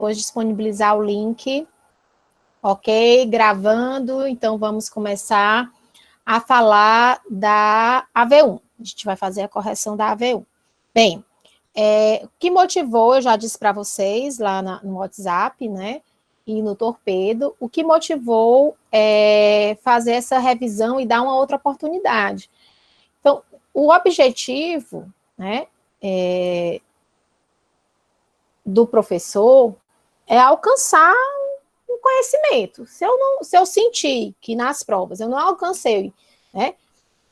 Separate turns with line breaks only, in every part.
depois disponibilizar o link, ok? Gravando, então vamos começar a falar da AV1. A gente vai fazer a correção da AV1. Bem, o que motivou, eu já disse para vocês lá no WhatsApp, né? E no Torpedo, o que motivou fazer essa revisão e dar uma outra oportunidade. Então, o objetivo, né, do professor é alcançar um conhecimento. Se eu sentir que nas provas eu não alcancei, né,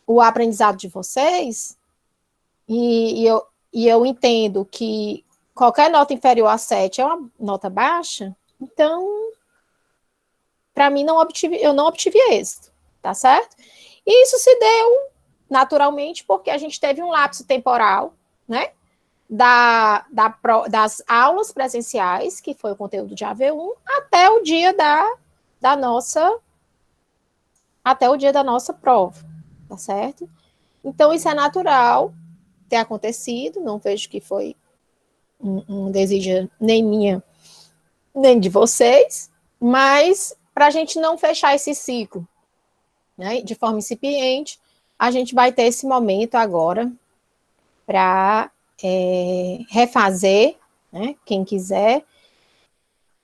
o aprendizado de vocês, e eu entendo que qualquer nota inferior a 7 é uma nota baixa, então, para mim, eu não obtive êxito, tá certo? E isso se deu naturalmente porque a gente teve um lapso temporal, né, das aulas presenciais, que foi o conteúdo de AV1, até o dia da nossa prova, tá certo? Então, isso é natural ter acontecido, não vejo que foi um desejo nem minha, nem de vocês, mas para a gente não fechar esse ciclo, né, de forma incipiente, a gente vai ter esse momento agora para refazer, né, quem quiser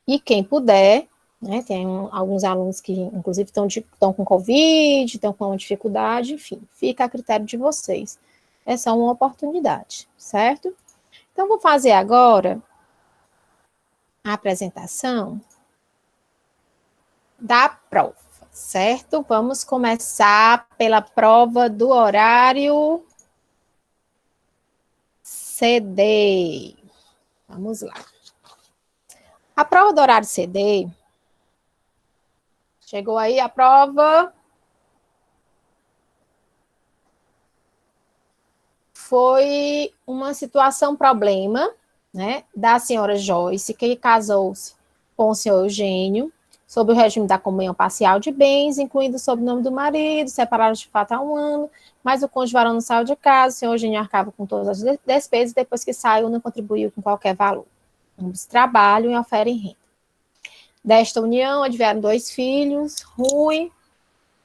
e quem puder, né, tem alguns alunos que, inclusive, estão com Covid, estão com uma dificuldade, enfim, fica a critério de vocês. É só uma oportunidade, certo? Então, vou fazer agora a apresentação da prova, certo? Vamos começar pela prova do horário CD. Vamos lá. A prova do horário CD, chegou aí a prova, foi uma situação problema, né, da senhora Joyce, que casou-se com o senhor Eugênio, sob o regime da comunhão parcial de bens, incluindo o sobrenome do marido, separados de fato há 1 ano, mas o cônjuge varão não saiu de casa, o senhor Eugênio arcava com todas as despesas, e depois que saiu não contribuiu com qualquer valor. Ambos trabalham e oferem renda. Desta união advieram 2 filhos, Rui,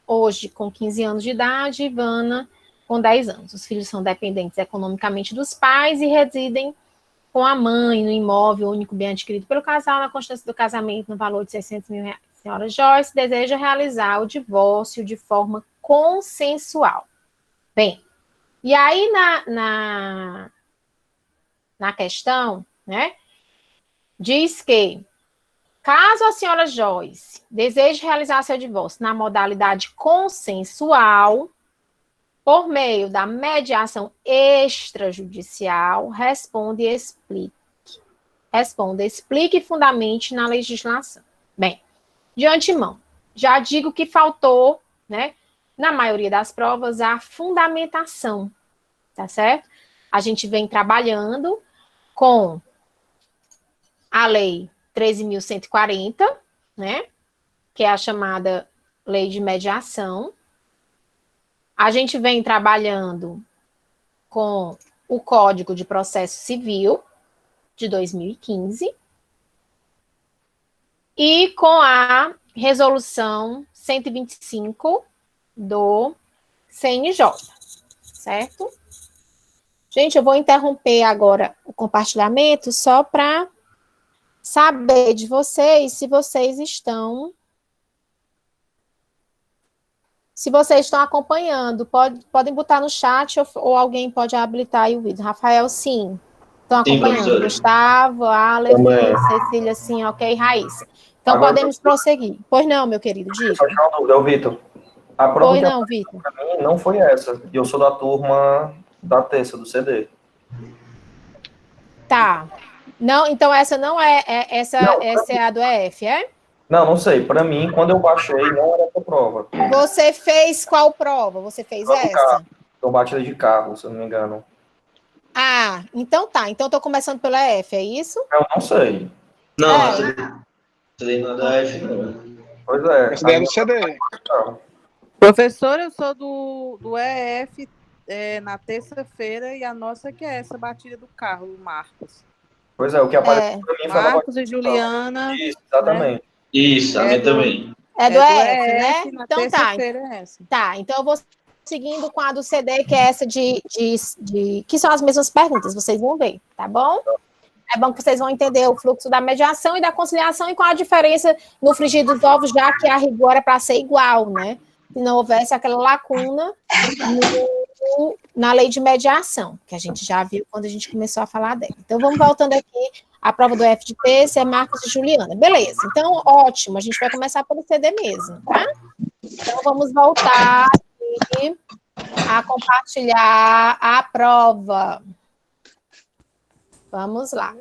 hoje com 15 anos de idade, e Ivana, com 10 anos. Os filhos são dependentes economicamente dos pais e residem com a mãe no imóvel único bem adquirido pelo casal, na constância do casamento no valor de 600 mil reais. A senhora Joyce deseja realizar o divórcio de forma consensual. Bem, e aí na questão, né, diz que caso a senhora Joyce deseje realizar seu divórcio na modalidade consensual, por meio da mediação extrajudicial, responda, explique e fundamente na legislação. Bem, de antemão, já digo que faltou, né, na maioria das provas, a fundamentação, tá certo? A gente vem trabalhando com a lei 13.140, né, que é a chamada lei de mediação. A gente vem trabalhando com o Código de Processo Civil de 2015 e com a Resolução 125 do CNJ, certo? Gente, eu vou interromper agora o compartilhamento só para saber de vocês se vocês estão acompanhando. Podem botar no chat ou alguém pode habilitar aí o vídeo. Rafael, sim. Estão acompanhando. Sim, Gustavo, Aleph, Cecília, sim, ok. Raíssa. Então, agora, podemos prosseguir. Pois não, meu querido, diga.
Só tinha uma dúvida, o Vitor. A prova
pois não, Vitor.
Para mim não foi essa. E eu sou da turma da terça, do CD.
Tá. Não, então essa não essa é a do EF, é?
Não sei. Para mim, quando eu baixei, não era essa prova.
Você fez qual prova? Você fez essa?
Então, batida de carro, se eu não me engano.
Ah, então tá. Então eu tô começando pela EF, é isso?
Eu não sei.
Não, essa daí não é da EF, não.
Pois é.
Essa daí é do CD.
Professor, eu sou do EF na terça-feira e a nossa que é essa batida do carro, o Marcos.
Pois é, o que apareceu para mim foi a nova
Marcos e Juliana.
Isso, exatamente.
Isso, a minha também.
É do EF, né?
Na
Então tá.
terça-feira é essa.
Tá, então eu vou seguindo com a do CD, que é essa que são as mesmas perguntas, vocês vão ver, tá bom? É bom que vocês vão entender o fluxo da mediação e da conciliação e qual a diferença no frigir dos ovos, já que a rigor é para ser igual, né? Se não houvesse aquela lacuna na lei de mediação, que a gente já viu quando a gente começou a falar dela. Então, vamos voltando aqui à prova do FGT, se é Marcos e Juliana. Beleza, então, ótimo, a gente vai começar pelo CD mesmo, tá? Então, vamos voltar aqui a compartilhar a prova. Vamos lá.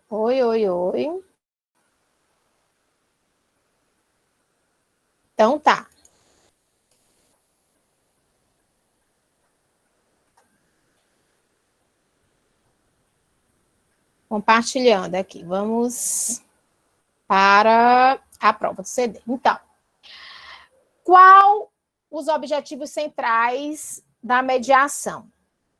Oi, oi, oi. Então tá. Compartilhando aqui. Vamos para a prova do CD. Então, qual os objetivos centrais da mediação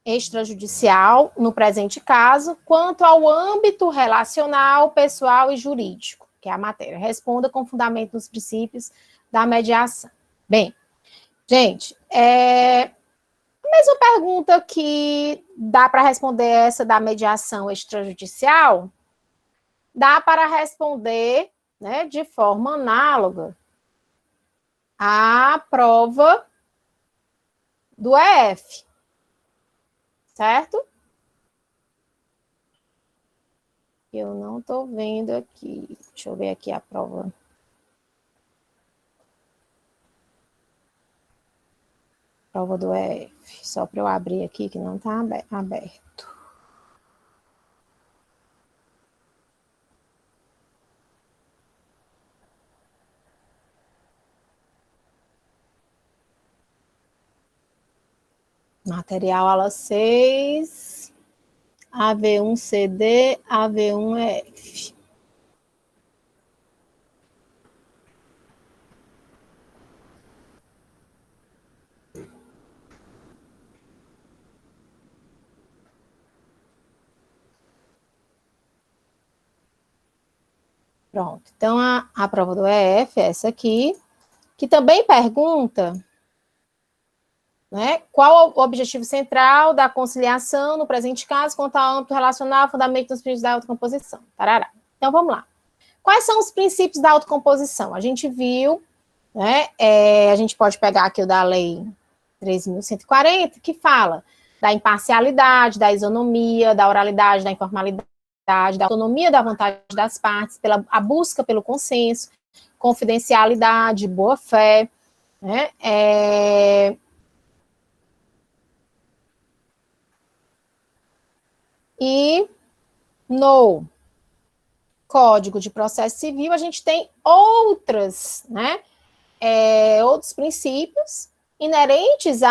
extrajudicial, no presente caso, quanto ao âmbito relacional, pessoal e jurídico, que é a matéria? Responda com fundamento nos princípios da mediação. Bem, gente, a mesma pergunta que dá para responder essa da mediação extrajudicial, dá para responder, né, de forma análoga à prova do EF, certo? Eu não estou vendo aqui. Deixa eu ver aqui a prova. Prova do EF. Só para eu abrir aqui, que não está aberto. Material aula 6, AV1CD, AV1EF. Pronto. Então, a prova do EF é essa aqui, que também pergunta, né, qual o objetivo central da conciliação, no presente caso, quanto ao âmbito relacional, fundamento dos princípios da autocomposição. Tarará. Então, vamos lá. Quais são os princípios da autocomposição? A gente viu, né, a gente pode pegar aqui o da lei 13.140, que fala da imparcialidade, da isonomia, da oralidade, da informalidade, da autonomia da vontade das partes, a busca pelo consenso, confidencialidade, boa-fé, né, e no Código de Processo Civil a gente tem outros princípios inerentes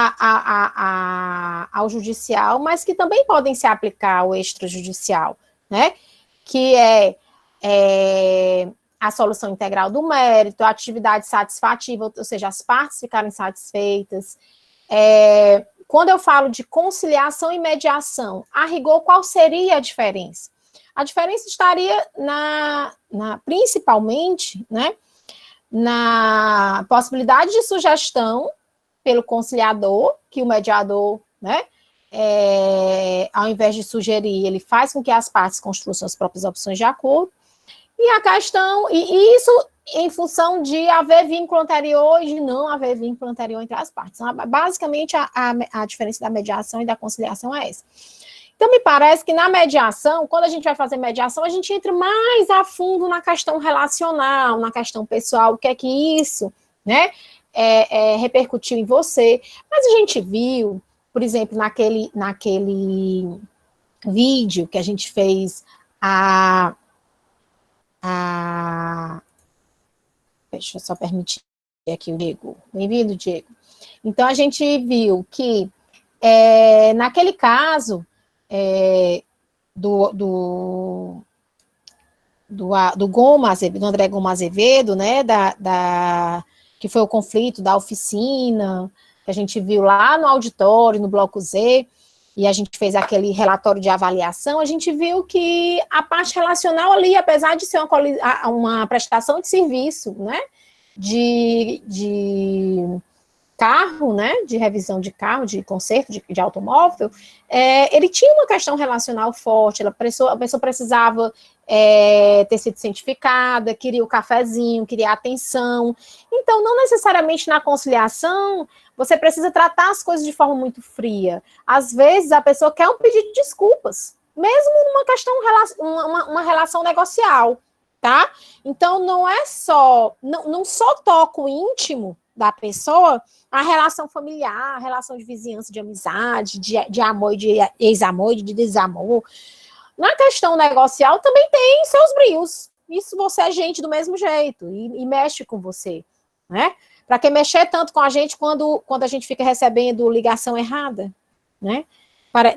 ao judicial, mas que também podem se aplicar ao extrajudicial, né? Que é a solução integral do mérito, a atividade satisfativa, ou seja, as partes ficarem satisfeitas. Quando eu falo de conciliação e mediação, a rigor, qual seria a diferença? A diferença estaria principalmente, né, na possibilidade de sugestão pelo conciliador, que o mediador, né, ao invés de sugerir, ele faz com que as partes construam suas próprias opções de acordo, e a questão, e isso em função de haver vínculo anterior e de não haver vínculo anterior entre as partes. Então, basicamente, a diferença da mediação e da conciliação é essa. Então, me parece que na mediação, quando a gente vai fazer mediação, a gente entra mais a fundo na questão relacional, na questão pessoal, o que é que isso, né, repercutiu em você. Mas a gente viu, por exemplo, naquele vídeo que a gente fez, deixa eu só permitir aqui o Diego. Bem-vindo, Diego. Então, a gente viu que, naquele caso, do André Gomes Azevedo, né, que foi o conflito da oficina, que a gente viu lá no auditório, no bloco Z, e a gente fez aquele relatório de avaliação, a gente viu que a parte relacional ali, apesar de ser uma prestação de serviço, né, de carro, né, de revisão de carro, de conserto de automóvel, ele tinha uma questão relacional forte, a pessoa precisava ter sido cientificada, queria o cafezinho, queria atenção. Então, não necessariamente na conciliação, você precisa tratar as coisas de forma muito fria. Às vezes, a pessoa quer um pedido de desculpas, mesmo numa questão, uma relação negocial, tá? Então, não é só, não só toca o íntimo da pessoa, a relação familiar, a relação de vizinhança, de amizade, de amor, de ex-amor, de desamor. Na questão negocial também tem seus brios. Isso você é gente do mesmo jeito e mexe com você, né? Para que mexer tanto com a gente quando a gente fica recebendo ligação errada, né?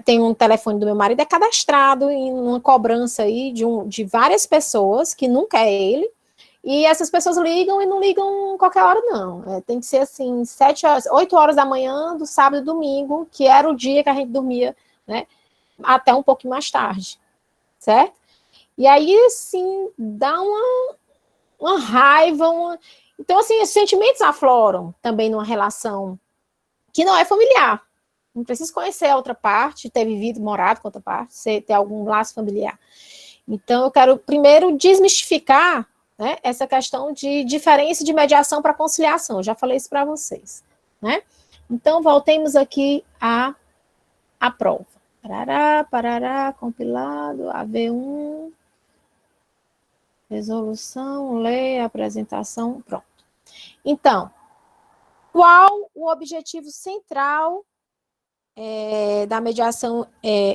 Tem um telefone do meu marido, é cadastrado em uma cobrança aí de várias pessoas, que nunca é ele, e essas pessoas ligam e não ligam qualquer hora, não. Tem que ser assim, 8 horas da manhã do sábado e domingo, que era o dia que a gente dormia, né? Até um pouquinho mais tarde, certo? E aí, assim, dá uma raiva, Então, assim, os sentimentos afloram também numa relação que não é familiar. Não precisa conhecer a outra parte, ter vivido, morado com a outra parte, ter algum laço familiar. Então, eu quero primeiro desmistificar, né, essa questão de diferença de mediação para conciliação. Eu já falei isso para vocês, né? Então, voltemos aqui à prova. Parará, compilado, AV1, resolução, lei, apresentação, pronto. Então, qual o objetivo central da mediação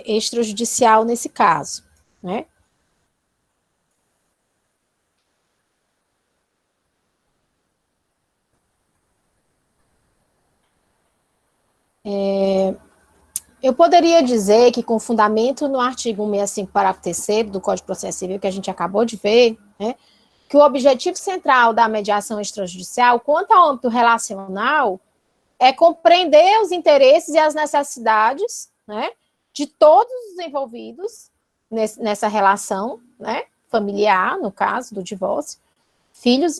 extrajudicial nesse caso, né? Eu poderia dizer que, com fundamento no artigo 165, parágrafo 3º do Código de Processo Civil, que a gente acabou de ver, né, que o objetivo central da mediação extrajudicial, quanto ao âmbito relacional, é compreender os interesses e as necessidades, né, de todos os envolvidos nessa relação, né, familiar, no caso do divórcio,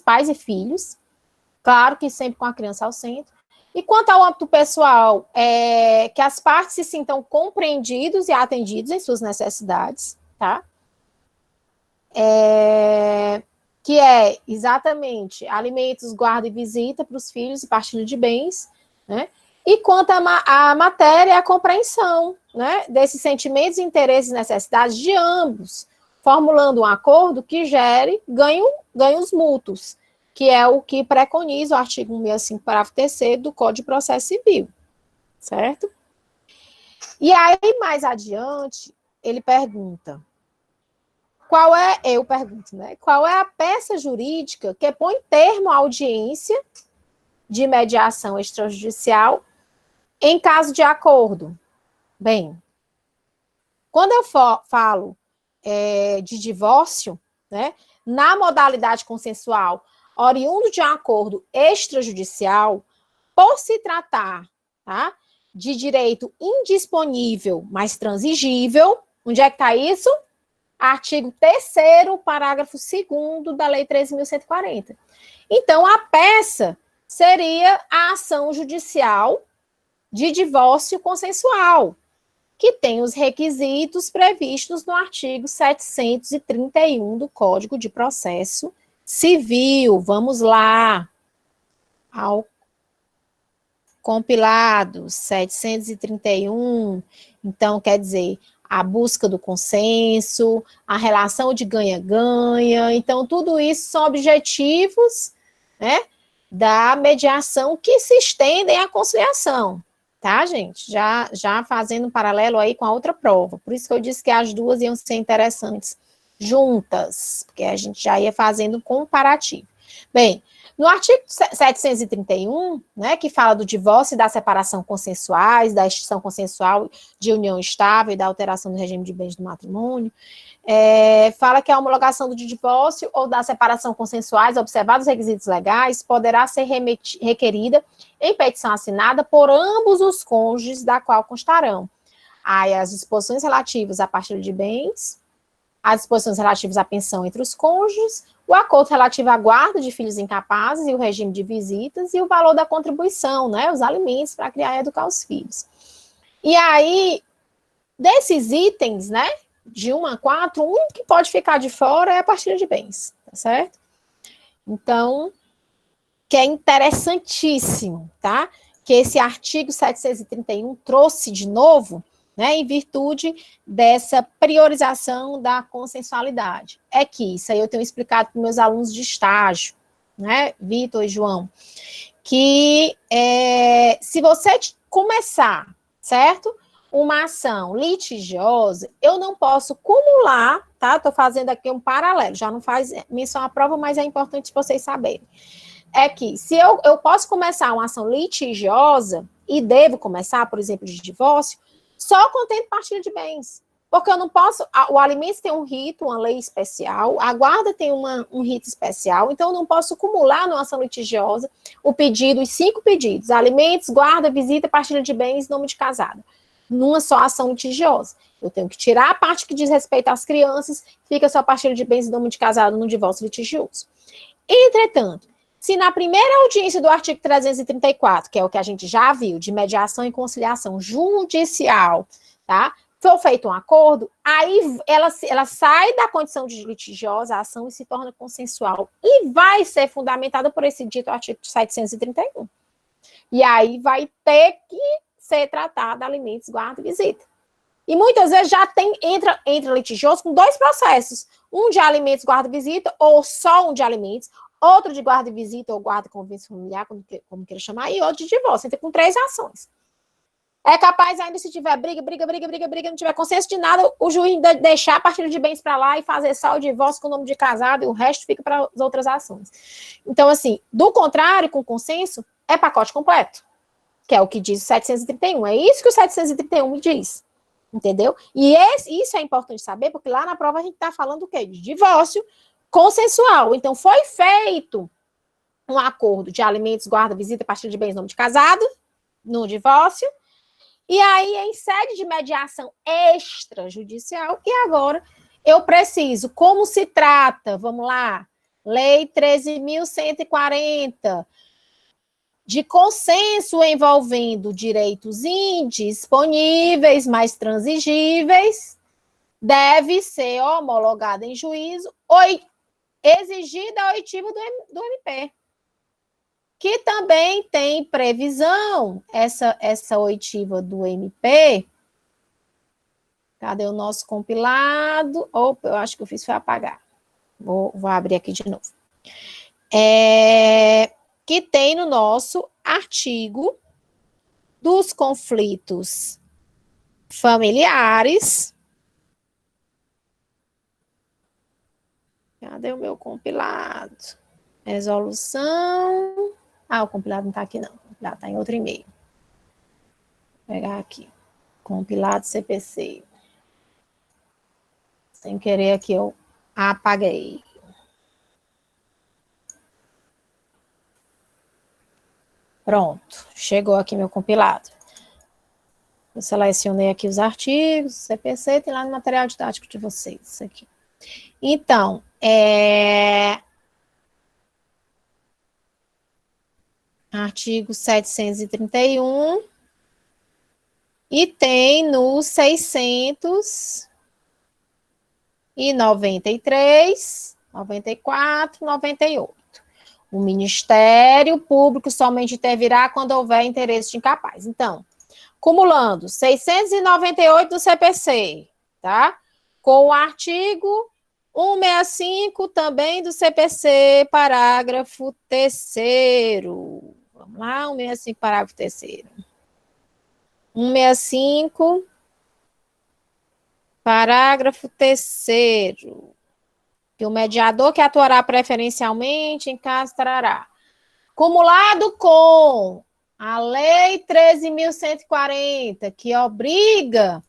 pais e filhos, claro que sempre com a criança ao centro. E quanto ao âmbito pessoal, que as partes se sintam compreendidos e atendidos em suas necessidades, tá? Que é exatamente alimentos, guarda e visita para os filhos e partilha de bens, né? E quanto à matéria, a compreensão, né, desses sentimentos, interesses e necessidades de ambos, formulando um acordo que gere ganhos mútuos, que é o que preconiza o artigo 165, parágrafo 3º do Código de Processo Civil, certo? E aí, mais adiante, ele pergunta, eu pergunto, né, qual é a peça jurídica que põe termo à audiência de mediação extrajudicial em caso de acordo? Bem, quando eu falo de divórcio, né, na modalidade consensual, oriundo de um acordo extrajudicial, por se tratar, tá, de direito indisponível, mas transigível, onde é que está isso? Artigo 3º, parágrafo 2º da Lei 13.140. Então, a peça seria a ação judicial de divórcio consensual, que tem os requisitos previstos no artigo 731 do Código de Processo Civil. Vamos lá ao compilado 731. Então, quer dizer, a busca do consenso, a relação de ganha-ganha. Então, tudo isso são objetivos, né, da mediação que se estendem à conciliação, tá, gente? Já fazendo um paralelo aí com a outra prova. Por isso que eu disse que as duas iam ser interessantes juntas, porque a gente já ia fazendo um comparativo. Bem, No artigo 731, né, que fala do divórcio e da separação consensuais, da extinção consensual de união estável e da alteração do regime de bens do matrimônio, fala que a homologação do divórcio ou da separação consensuais, observados os requisitos legais, poderá ser requerida em petição assinada por ambos os cônjuges, da qual constarão as disposições relativas à partilha de bens, as disposições relativas à pensão entre os cônjuges, o acordo relativo à guarda de filhos incapazes e o regime de visitas e o valor da contribuição, né, os alimentos para criar e educar os filhos. E aí, desses itens, né, de 1 a 4, um que pode ficar de fora é a partilha de bens, tá certo? Então, que é interessantíssimo, tá? Que esse artigo 731 trouxe de novo, né, em virtude dessa priorização da consensualidade. É que isso aí eu tenho explicado para meus alunos de estágio, né, Vitor e João, que se você começar, certo? Uma ação litigiosa, eu não posso cumular, tá? Estou fazendo aqui um paralelo, já não faz menção à prova, mas é importante vocês saberem. É que se eu posso começar uma ação litigiosa, e devo começar, por exemplo, de divórcio, só contendo partilha de bens. Porque eu não posso, o alimentos tem um rito, uma lei especial, a guarda tem um rito especial, então eu não posso acumular numa ação litigiosa o pedido, os 5 pedidos, alimentos, guarda, visita, partilha de bens, nome de casado, numa só ação litigiosa. Eu tenho que tirar a parte que diz respeito às crianças, fica só partilha de bens e nome de casado no divórcio litigioso. Entretanto, se na primeira audiência do artigo 334, que é o que a gente já viu, de mediação e conciliação judicial, tá, for feito um acordo, aí ela sai da condição de litigiosa, a ação, e se torna consensual. E vai ser fundamentada por esse dito artigo 731. E aí vai ter que ser tratada alimentos, guarda e visita. E muitas vezes já entra litigioso com 2 processos. Um de alimentos, guarda e visita, ou só um de alimentos, outro de guarda e visita, ou guarda e convivência familiar, como queira chamar, e outro de divórcio. Entra com 3 ações. É capaz ainda, se tiver briga, não tiver consenso de nada, o juiz deixar a partilha de bens para lá e fazer só o divórcio com o nome de casado, e o resto fica para as outras ações. Então, assim, do contrário, com consenso, é pacote completo, que é o que diz o 731. É isso que o 731 me diz. Entendeu? E isso é importante saber, porque lá na prova a gente está falando do quê? De divórcio consensual. Então, foi feito um acordo de alimentos, guarda, visita, partilha de bens, nome de casado, no divórcio, e aí em sede de mediação extrajudicial, e agora eu preciso, como se trata, vamos lá, Lei 13.140, de consenso envolvendo direitos indisponíveis, mas transigíveis, deve ser homologada em juízo, exigida a oitiva do MP, que também tem previsão, essa oitiva do MP. Cadê o nosso compilado? Opa, eu acho que eu fiz foi apagar. Vou abrir aqui de novo. Que tem no nosso artigo dos conflitos familiares. Cadê o meu compilado? Resolução. O compilado não está aqui, não. O compilado está em outro e-mail. Vou pegar aqui. Compilado CPC. Sem querer aqui, eu apaguei. Pronto. Chegou aqui meu compilado. Eu selecionei aqui os artigos, CPC, tem lá no material didático de vocês, isso aqui. Então, artigo 731, e tem no 693, 94, 98. O Ministério Público somente intervirá quando houver interesse de incapaz. Então, cumulando 698 do CPC, tá? Com o artigo 165 também do CPC, parágrafo 3º. Vamos lá, 165, parágrafo 3º. 165, parágrafo 3º. Que o mediador que atuará preferencialmente em caso trará Cumulado com a Lei 13.140, que obriga,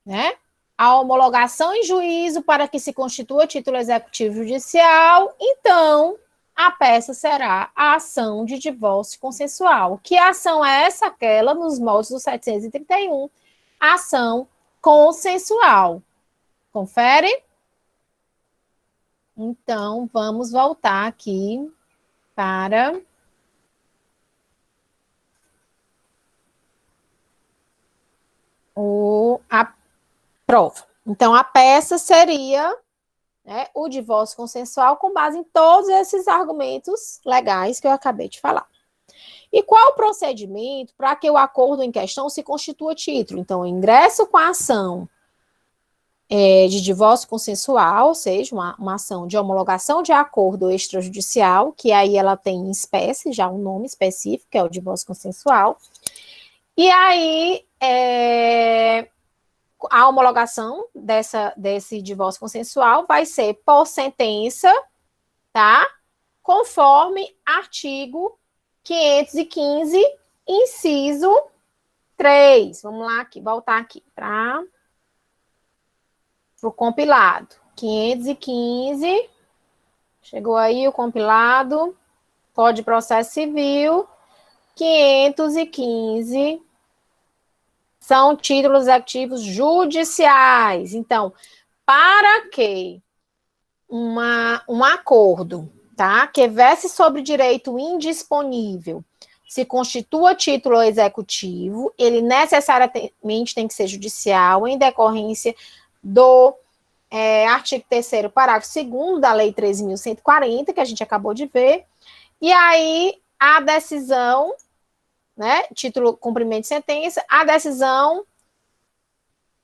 né, a homologação em juízo para que se constitua título executivo judicial, então a peça será a ação de divórcio consensual. Que ação é essa? Aquela nos moldes do 731, ação consensual. Confere? Então, vamos voltar aqui para a prova. Então, a peça seria, né, o divórcio consensual com base em todos esses argumentos legais que eu acabei de falar. E qual o procedimento para que o acordo em questão se constitua título? Então, eu ingresso com a ação de divórcio consensual, ou seja, uma ação de homologação de acordo extrajudicial, que aí ela tem em espécie, já um nome específico, que é o divórcio consensual. E aí, a homologação desse divórcio consensual vai ser por sentença, tá? Conforme artigo 515, inciso 3. Vamos lá, voltar aqui para o compilado. 515, chegou aí o compilado, Código de Processo Civil, 515, são títulos executivos judiciais. Então, para que um acordo, tá, que verse sobre direito indisponível se constitua título executivo, ele necessariamente tem que ser judicial, em decorrência do artigo 3º, parágrafo 2º da Lei 13.140, que a gente acabou de ver, e aí a decisão, né, título cumprimento de sentença, a decisão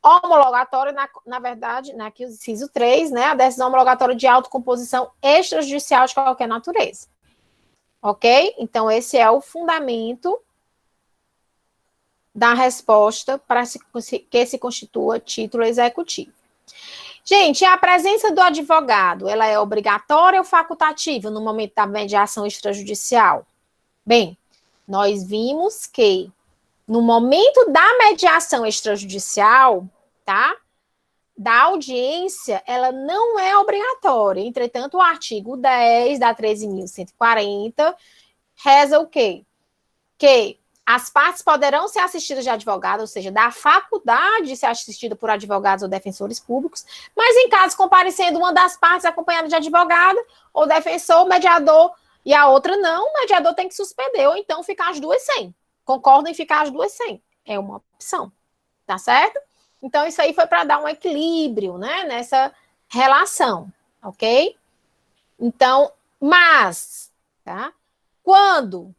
homologatória, na verdade, aqui o inciso 3, né, a decisão homologatória de autocomposição extrajudicial de qualquer natureza. Ok? Então, esse é o fundamento da resposta para que se constitua título executivo. Gente, a presença do advogado, ela é obrigatória ou facultativa no momento da mediação extrajudicial? Bem, nós vimos que no momento da mediação extrajudicial, tá? Da audiência, ela não é obrigatória. Entretanto, o artigo 10 da 13.140 reza o quê? Que as partes poderão ser assistidas de advogado, ou seja, da faculdade de ser assistida por advogados ou defensores públicos, mas em caso comparecendo uma das partes acompanhada de advogado ou defensor, mediador, e a outra não, o mediador tem que suspender, ou então ficar as duas sem. Concordam em ficar as duas sem. É uma opção, tá certo? Então, isso aí foi para dar um equilíbrio, né, nessa relação, ok? Então, mas, tá? Quando,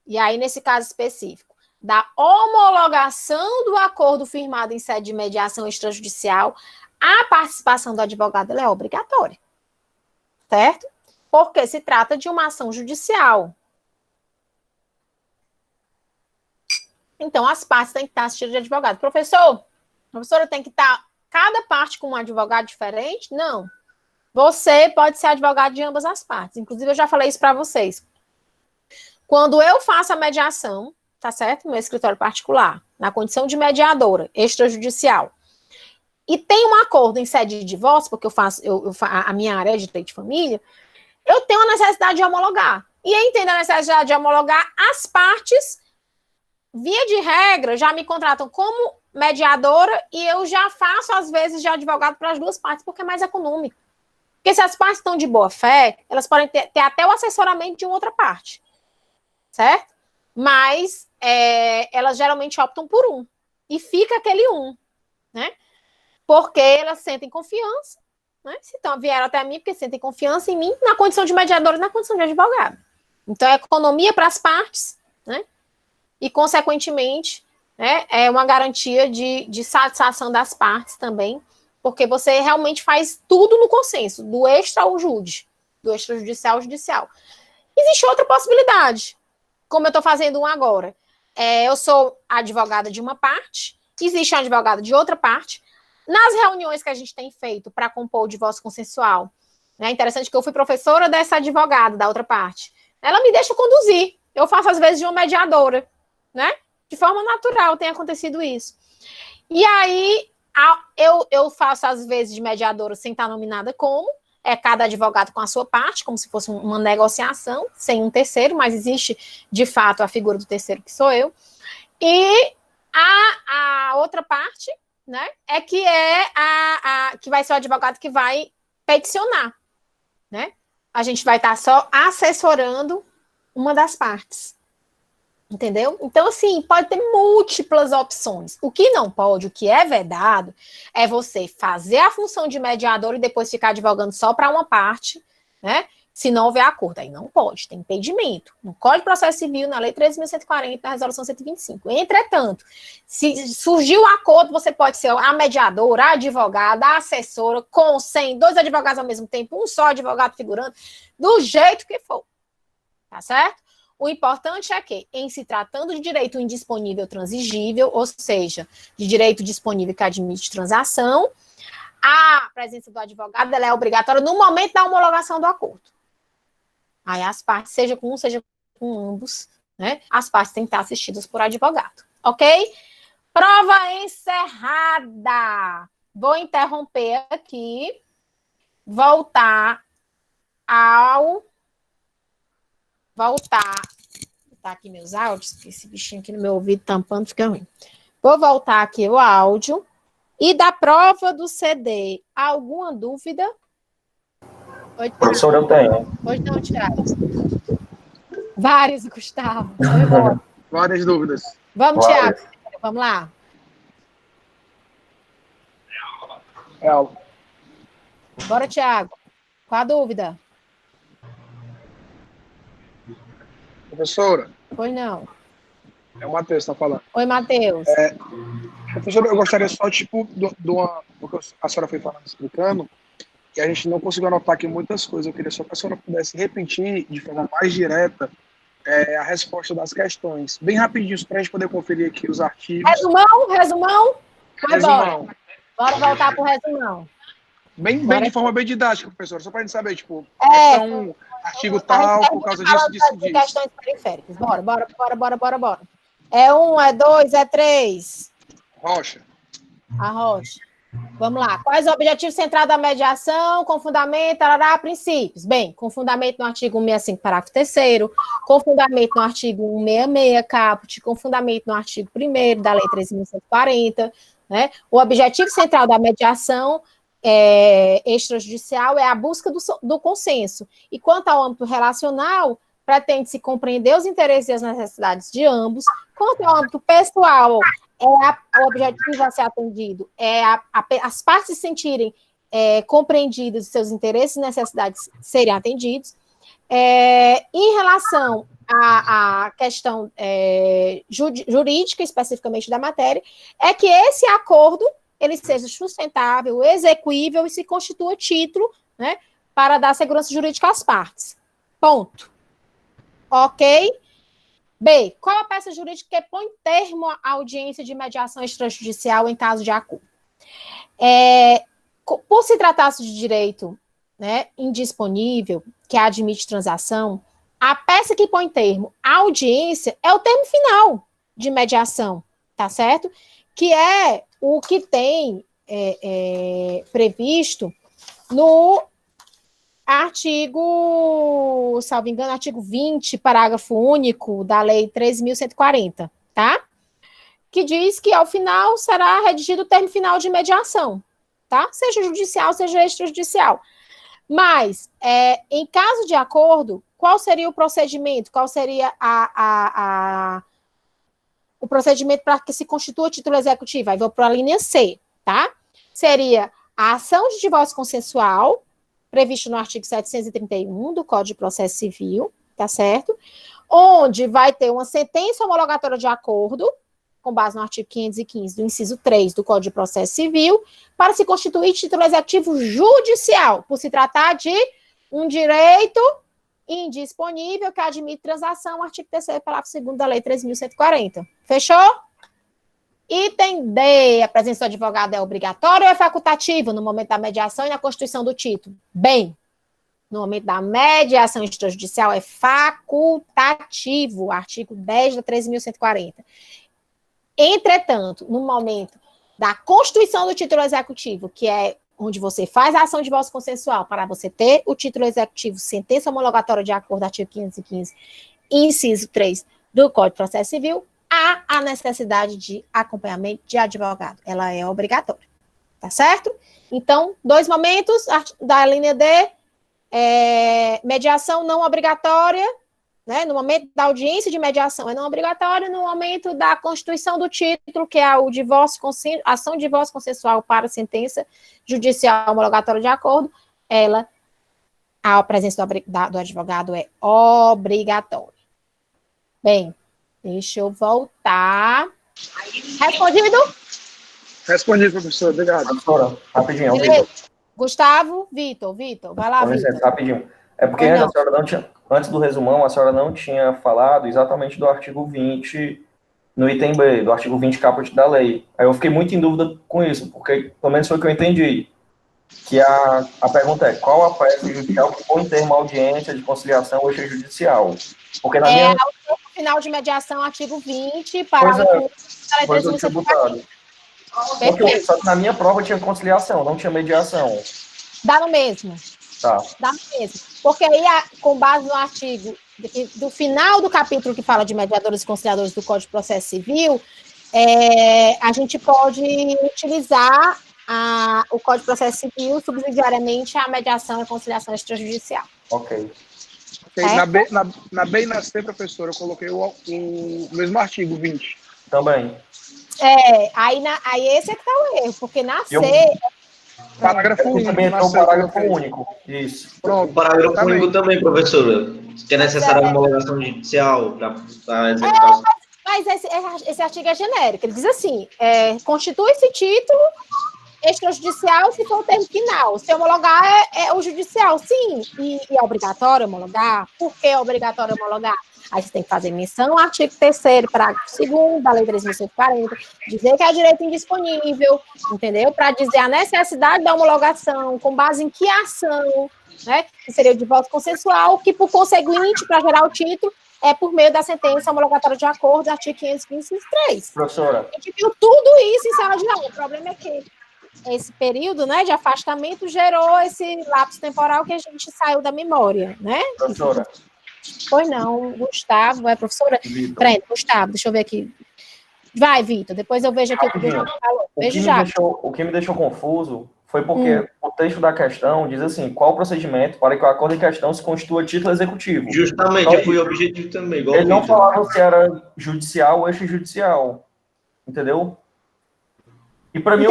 e aí nesse caso específico, da homologação do acordo firmado em sede de mediação extrajudicial, a participação do advogado ela é obrigatória, certo? Porque se trata de uma ação judicial. Então, as partes têm que estar assistidas de advogado. Professora, tem que estar cada parte com um advogado diferente? Não. Você pode ser advogado de ambas as partes. Inclusive, eu já falei isso para vocês. Quando eu faço a mediação, tá certo? No meu escritório particular, na condição de mediadora extrajudicial, e tem um acordo em sede de divórcio, porque a minha área é de direito de família, eu tenho a necessidade de homologar. E entendo a necessidade de homologar, as partes, via de regra, já me contratam como mediadora e eu já faço, às vezes, de advogado para as duas partes, porque é mais econômico. Porque se as partes estão de boa fé, elas podem ter até o assessoramento de uma outra parte, certo? Mas elas geralmente optam por um. E fica aquele um, né? Porque elas sentem confiança, né? Se vieram até mim porque sentem confiança em mim, na condição de mediadora e na condição de advogado. Então, é economia para as partes, né? E, consequentemente, né, é uma garantia de satisfação das partes também, porque você realmente faz tudo no consenso, do extra ao júdice, do extrajudicial ao judicial. Existe outra possibilidade, como eu estou fazendo um agora. Eu sou advogada de uma parte, existe um advogado de outra parte. Nas reuniões que a gente tem feito para compor o divórcio consensual, é interessante que eu fui professora dessa advogada da outra parte. Ela me deixa conduzir. Eu faço, às vezes, de uma mediadora, né? De forma natural tem acontecido isso. E aí, eu faço, às vezes, de mediadora sem estar nominada como, cada advogado com a sua parte, como se fosse uma negociação, sem um terceiro, mas existe, de fato, a figura do terceiro, que sou eu. E a outra parte, né, que que vai ser o advogado que vai peticionar, né? A gente vai estar só assessorando uma das partes. Entendeu? Então, assim, pode ter múltiplas opções. O que não pode, o que é vedado, é você fazer a função de mediador e depois ficar advogando só para uma parte, né? Se não houver acordo. Aí não pode, tem impedimento. No Código de Processo Civil, na Lei 13.140, na Resolução 125. Entretanto, se surgiu o acordo, você pode ser a mediadora, a advogada, a assessora, com 100, 2 advogados ao mesmo tempo, um só advogado figurando, do jeito que for. Tá certo? O importante é que, em se tratando de direito indisponível transigível, ou seja, de direito disponível que admite transação, a presença do advogado ela é obrigatória no momento da homologação do acordo. Aí as partes, seja com um, seja com ambos, né? As partes têm que estar assistidas por advogado. Ok? Prova encerrada. Vou interromper aqui, voltar. Tá aqui meus áudios, porque esse bichinho aqui no meu ouvido tampando fica ruim. Vou voltar aqui o áudio. E da prova do CD, alguma dúvida? Oi,
Professor, eu tenho.
Hoje não, Thiago. Vários, Gustavo.
Várias dúvidas.
Vamos,
Várias.
Thiago. Vamos lá.
É aula.
Bora, Thiago. Qual a dúvida?
Professora,
Pois não.
é o Matheus que está falando.
Oi, Matheus.
Professora, eu gostaria só, tipo, porque a senhora foi falando, explicando, e a gente não conseguiu anotar aqui muitas coisas. Eu queria só que a senhora pudesse repetir, de forma mais direta, a resposta das questões. Bem rapidinho, para a gente poder conferir aqui os artigos.
Resumão? Foi bora.
Resumão.
Bora voltar pro resumão.
Bem, de forma bem didática, professora, só para a gente saber, tipo,
É,
artigo tal, por causa disso, disso.
Questões periféricas. Bora. É 1, é 2, é 3.
Rocha.
A Rocha. Vamos lá. Quais os objetivos centrais da mediação? Com fundamento, tarará, princípios. Bem, com fundamento no artigo 165, parágrafo 3º, com fundamento no artigo 166, caput, com fundamento no artigo 1º da Lei 13.140, né? O objetivo central da mediação extrajudicial é a busca do consenso. E quanto ao âmbito relacional, pretende-se compreender os interesses e as necessidades de ambos. Quanto ao âmbito pessoal, o objetivo a ser atendido é as partes se sentirem compreendidas, seus interesses e necessidades serem atendidos. Em relação à questão jurídica, especificamente da matéria, é que esse acordo ele seja sustentável, execuível e se constitua título, né, para dar segurança jurídica às partes. Ponto. Ok? B. Qual a peça jurídica que põe termo à audiência de mediação extrajudicial em caso de acordo? Por se tratar-se de direito, né, indisponível, que admite transação, a peça que põe termo à audiência é o termo final de mediação, tá certo? Que é o que tem previsto no artigo, salvo engano, artigo 20, parágrafo único da Lei 13.140, tá? Que diz que, ao final, será redigido o termo final de mediação, tá? Seja judicial, seja extrajudicial. Mas, em caso de acordo, qual seria o procedimento? Qual seria o procedimento para que se constitua título executivo? Aí vou para a linha C, tá? Seria a ação de divórcio consensual, previsto no artigo 731 do Código de Processo Civil, tá certo? Onde vai ter uma sentença homologatória de acordo, com base no artigo 515 do inciso 3 do Código de Processo Civil, para se constituir título executivo judicial, por se tratar de um direito indisponível que admite transação, artigo 3º, parágrafo 2º da Lei 13.140. Fechou? Item D, a presença do advogado é obrigatória ou é facultativa no momento da mediação e na constituição do título? Bem, no momento da mediação extrajudicial, é facultativo, artigo 10 da 13.140. Entretanto, no momento da constituição do título executivo, que é onde você faz a ação de divórcio consensual para você ter o título executivo, sentença homologatória de acordo, artigo 515, inciso 3 do Código de Processo Civil, há a necessidade de acompanhamento de advogado. Ela é obrigatória. Tá certo? Então, 2 momentos da linha D, mediação não obrigatória, né? No momento da audiência de mediação é não obrigatória, no momento da constituição do título, que é o divórcio, ação de divórcio consensual para sentença judicial homologatória de acordo, a presença do advogado é obrigatória. Bem, deixa eu voltar. Respondido?
Respondi, professor. Obrigado.
Professora, rapidinho,
Beleza.
Vitor.
Gustavo, Vitor, vai lá,
Com licença,
Vitor.
rapidinho. É porque a senhora não tinha, antes do resumão, a senhora não tinha falado exatamente do artigo 20, no item B, do artigo 20 caput da lei. Aí eu fiquei muito em dúvida com isso, porque pelo menos foi o que eu entendi. Que a pergunta é, qual a peça judicial que põe termo à audiência de conciliação ou extrajudicial? Porque na minha...
o final de mediação, artigo 20, parágrafo 1 da lei 13.140.
Porque só que na minha prova tinha conciliação, não tinha mediação.
Dá no mesmo.
Tá.
Dá no mesmo. Porque aí, com base no artigo do final do capítulo que fala de mediadores e conciliadores do Código de Processo Civil, a gente pode utilizar o Código de Processo Civil subsidiariamente à mediação e conciliação extrajudicial.
Ok.
Na B e na C, professor, eu coloquei o mesmo artigo 20.
Também.
Aí esse é que tá o erro, porque na C...
Parágrafo único.
Também entrou o parágrafo único. Isso.
Pronto.
O parágrafo único também, professora. Que é necessária a homologação judicial para executar.
Mas esse artigo é genérico. Ele diz assim, constitui-se título extrajudicial se for o termo final. Se homologar é o judicial, sim. E é obrigatório homologar? Por que é obrigatório homologar? Aí você tem que fazer menção ao artigo 3º, parágrafo 2º da lei 13.140, dizer que é direito indisponível, entendeu? Para dizer a necessidade da homologação, com base em que ação, né? Que seria o divórcio consensual, que, por conseguinte, para gerar o título, é por meio da sentença homologatória de acordo, artigo 515, 3.
Professora.
A gente viu tudo isso em sala de aula. O problema é que esse período, né, de afastamento gerou esse lapso temporal que a gente saiu da memória, né?
Professora.
Pois não, Gustavo, professora? Peraí, Gustavo, deixa eu ver aqui. Vai, Vitor, depois eu vejo aqui o que o Gustavo falou. Vejo já.
O que me deixou confuso foi porque o texto da questão diz assim, qual o procedimento para que o acordo em questão se constitua título executivo.
Justamente,
então,
foi o objetivo também. Igual
ele não falava se era judicial ou extrajudicial, entendeu? E para mim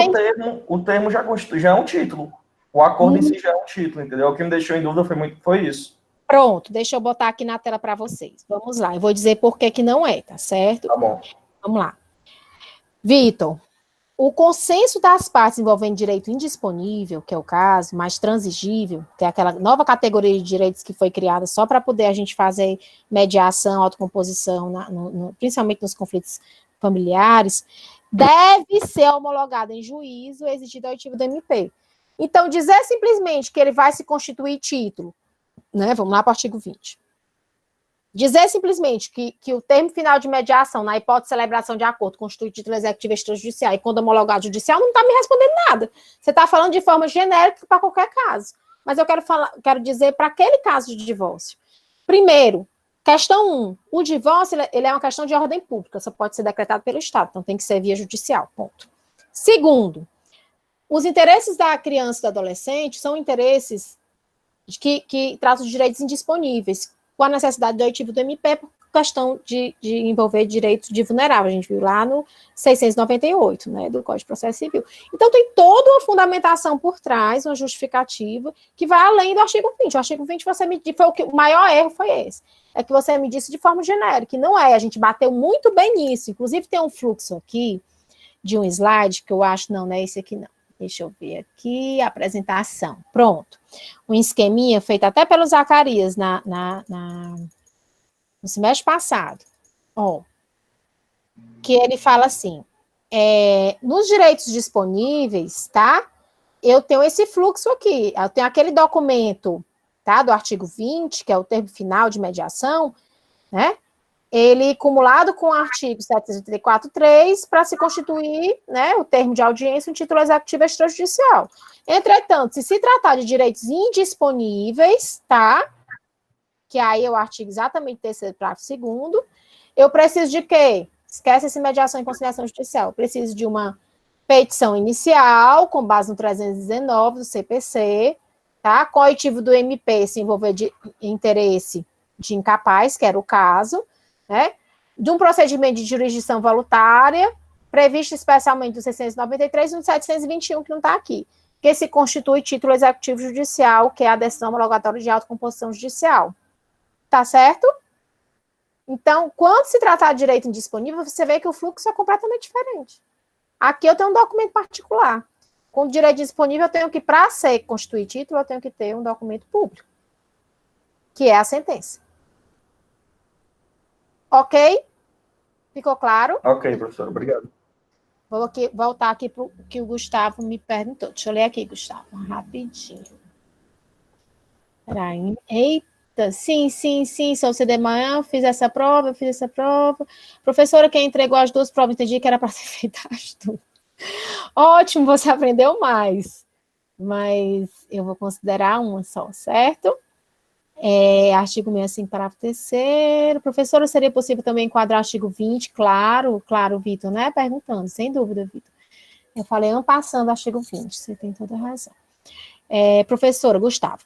o termo já é um título. O acordo em si já é um título, entendeu? O que me deixou em dúvida foi isso.
Pronto, deixa eu botar aqui na tela para vocês. Vamos lá, eu vou dizer por que não é, tá certo?
Tá bom.
Vamos lá. Vitor, o consenso das partes envolvendo direito indisponível, que é o caso, mais transigível, que é aquela nova categoria de direitos que foi criada só para poder a gente fazer mediação, autocomposição, principalmente nos conflitos familiares, deve ser homologado em juízo exigido ao oitivo do MP. Então, dizer simplesmente que ele vai se constituir título, né? Vamos lá para o artigo 20. Dizer simplesmente que o termo final de mediação, na hipótese de celebração de acordo, constitui título executivo extrajudicial e quando homologado judicial, não está me respondendo nada. Você está falando de forma genérica para qualquer caso. Mas eu quero dizer para aquele caso de divórcio. Primeiro, questão 1. O divórcio ele é uma questão de ordem pública, só pode ser decretado pelo Estado, então tem que ser via judicial. Ponto. Segundo, os interesses da criança e do adolescente são interesses que tratam de direitos indisponíveis, com a necessidade do oitivo do MP por questão de envolver direitos de vulnerável. A gente viu lá no 698, né, do Código de Processo Civil. Então, tem toda uma fundamentação por trás, uma justificativa, que vai além do artigo 20. O artigo 20, o maior erro foi esse. É que você me disse de forma genérica, que não é. A gente bateu muito bem nisso. Inclusive, tem um fluxo aqui de um slide, que eu acho, não é esse aqui, não. Deixa eu ver aqui, apresentação. Pronto. Um esqueminha feito até pelo Zacarias no semestre passado. Ó, que ele fala assim, nos direitos disponíveis, tá? Eu tenho esse fluxo aqui. Eu tenho aquele documento tá? Do artigo 20, que é o termo final de mediação, né? Ele cumulado com o artigo 734.3 para se constituir, né, o termo de audiência, um título executivo extrajudicial. Entretanto, se tratar de direitos indisponíveis, tá? Que aí é o artigo exatamente 3º, parágrafo 2º, eu preciso de quê? Esquece essa mediação e conciliação judicial. Eu preciso de uma petição inicial, com base no 319 do CPC, tá? Coitivo do MP se envolver de interesse de incapaz, que era o caso, né? De um procedimento de jurisdição voluntária, previsto especialmente no 693 e no 721, que não está aqui, que se constitui título executivo judicial, que é a decisão homologatória de autocomposição judicial. Tá certo? Então, quando se tratar de direito indisponível, você vê que o fluxo é completamente diferente. Aqui eu tenho um documento particular. Com direito disponível, eu tenho que, para ser constituir título, eu tenho que ter um documento público, que é a sentença. Ok? Ficou claro?
Ok, professor, obrigado.
Vou voltar aqui para o que o Gustavo me perguntou. Deixa eu ler aqui, Gustavo, rapidinho. Peraí. Eita, sim, sou você de manhã, fiz essa prova. Professora, quem entregou as 2 provas, entendi que era para ser feita as 2. Ótimo, você aprendeu mais. Mas eu vou considerar uma só, certo? Artigo 65, parágrafo 3º. Professora, seria possível também enquadrar artigo 20? Claro, Vitor, né? Perguntando, sem dúvida, Vitor. Eu falei, passando artigo 20, você tem toda a razão. Professora, Gustavo,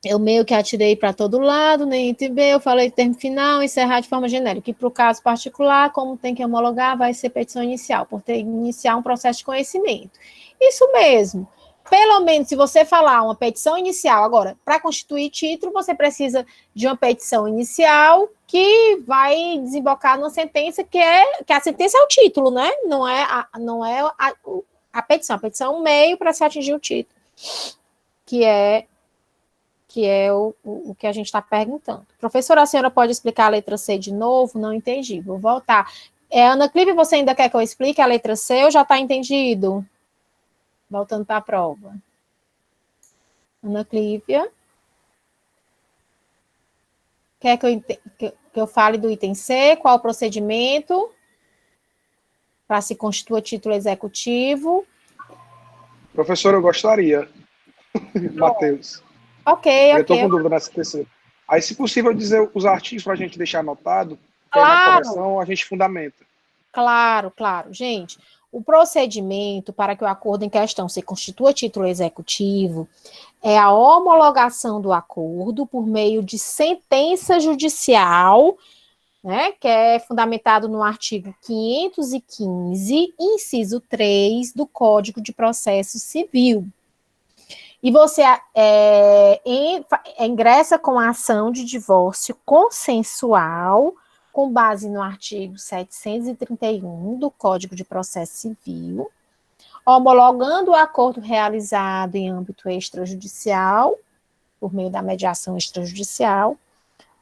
eu meio que atirei para todo lado, nem entender, eu falei termo final, encerrar de forma genérica, que para o caso particular, como tem que homologar, vai ser petição inicial, por ter iniciar um processo de conhecimento. Isso mesmo. Pelo menos, se você falar uma petição inicial, agora, para constituir título, você precisa de uma petição inicial que vai desembocar numa sentença que a sentença é o título, né? Não é a petição. A petição é um meio para se atingir o título, que é o que a gente está perguntando. Professora, a senhora pode explicar a letra C de novo? Não entendi, vou voltar. Ana Clívia, você ainda quer que eu explique a letra C ou já está entendido? Voltando para a prova. Ana Clívia. Quer que eu fale do item C? Qual o procedimento para se constituir título executivo?
Professor, eu gostaria. Matheus.
Ok.
Eu estou com dúvida nessa terceira. Aí, se possível, dizer os artigos para a gente deixar anotado, que aí na correção a gente fundamenta.
Claro. Gente, o procedimento para que o acordo em questão se constitua título executivo é a homologação do acordo por meio de sentença judicial, né, que é fundamentado no artigo 515, inciso 3 do Código de Processo Civil. E você ingressa com a ação de divórcio consensual, com base no artigo 731 do Código de Processo Civil, homologando o acordo realizado em âmbito extrajudicial, por meio da mediação extrajudicial,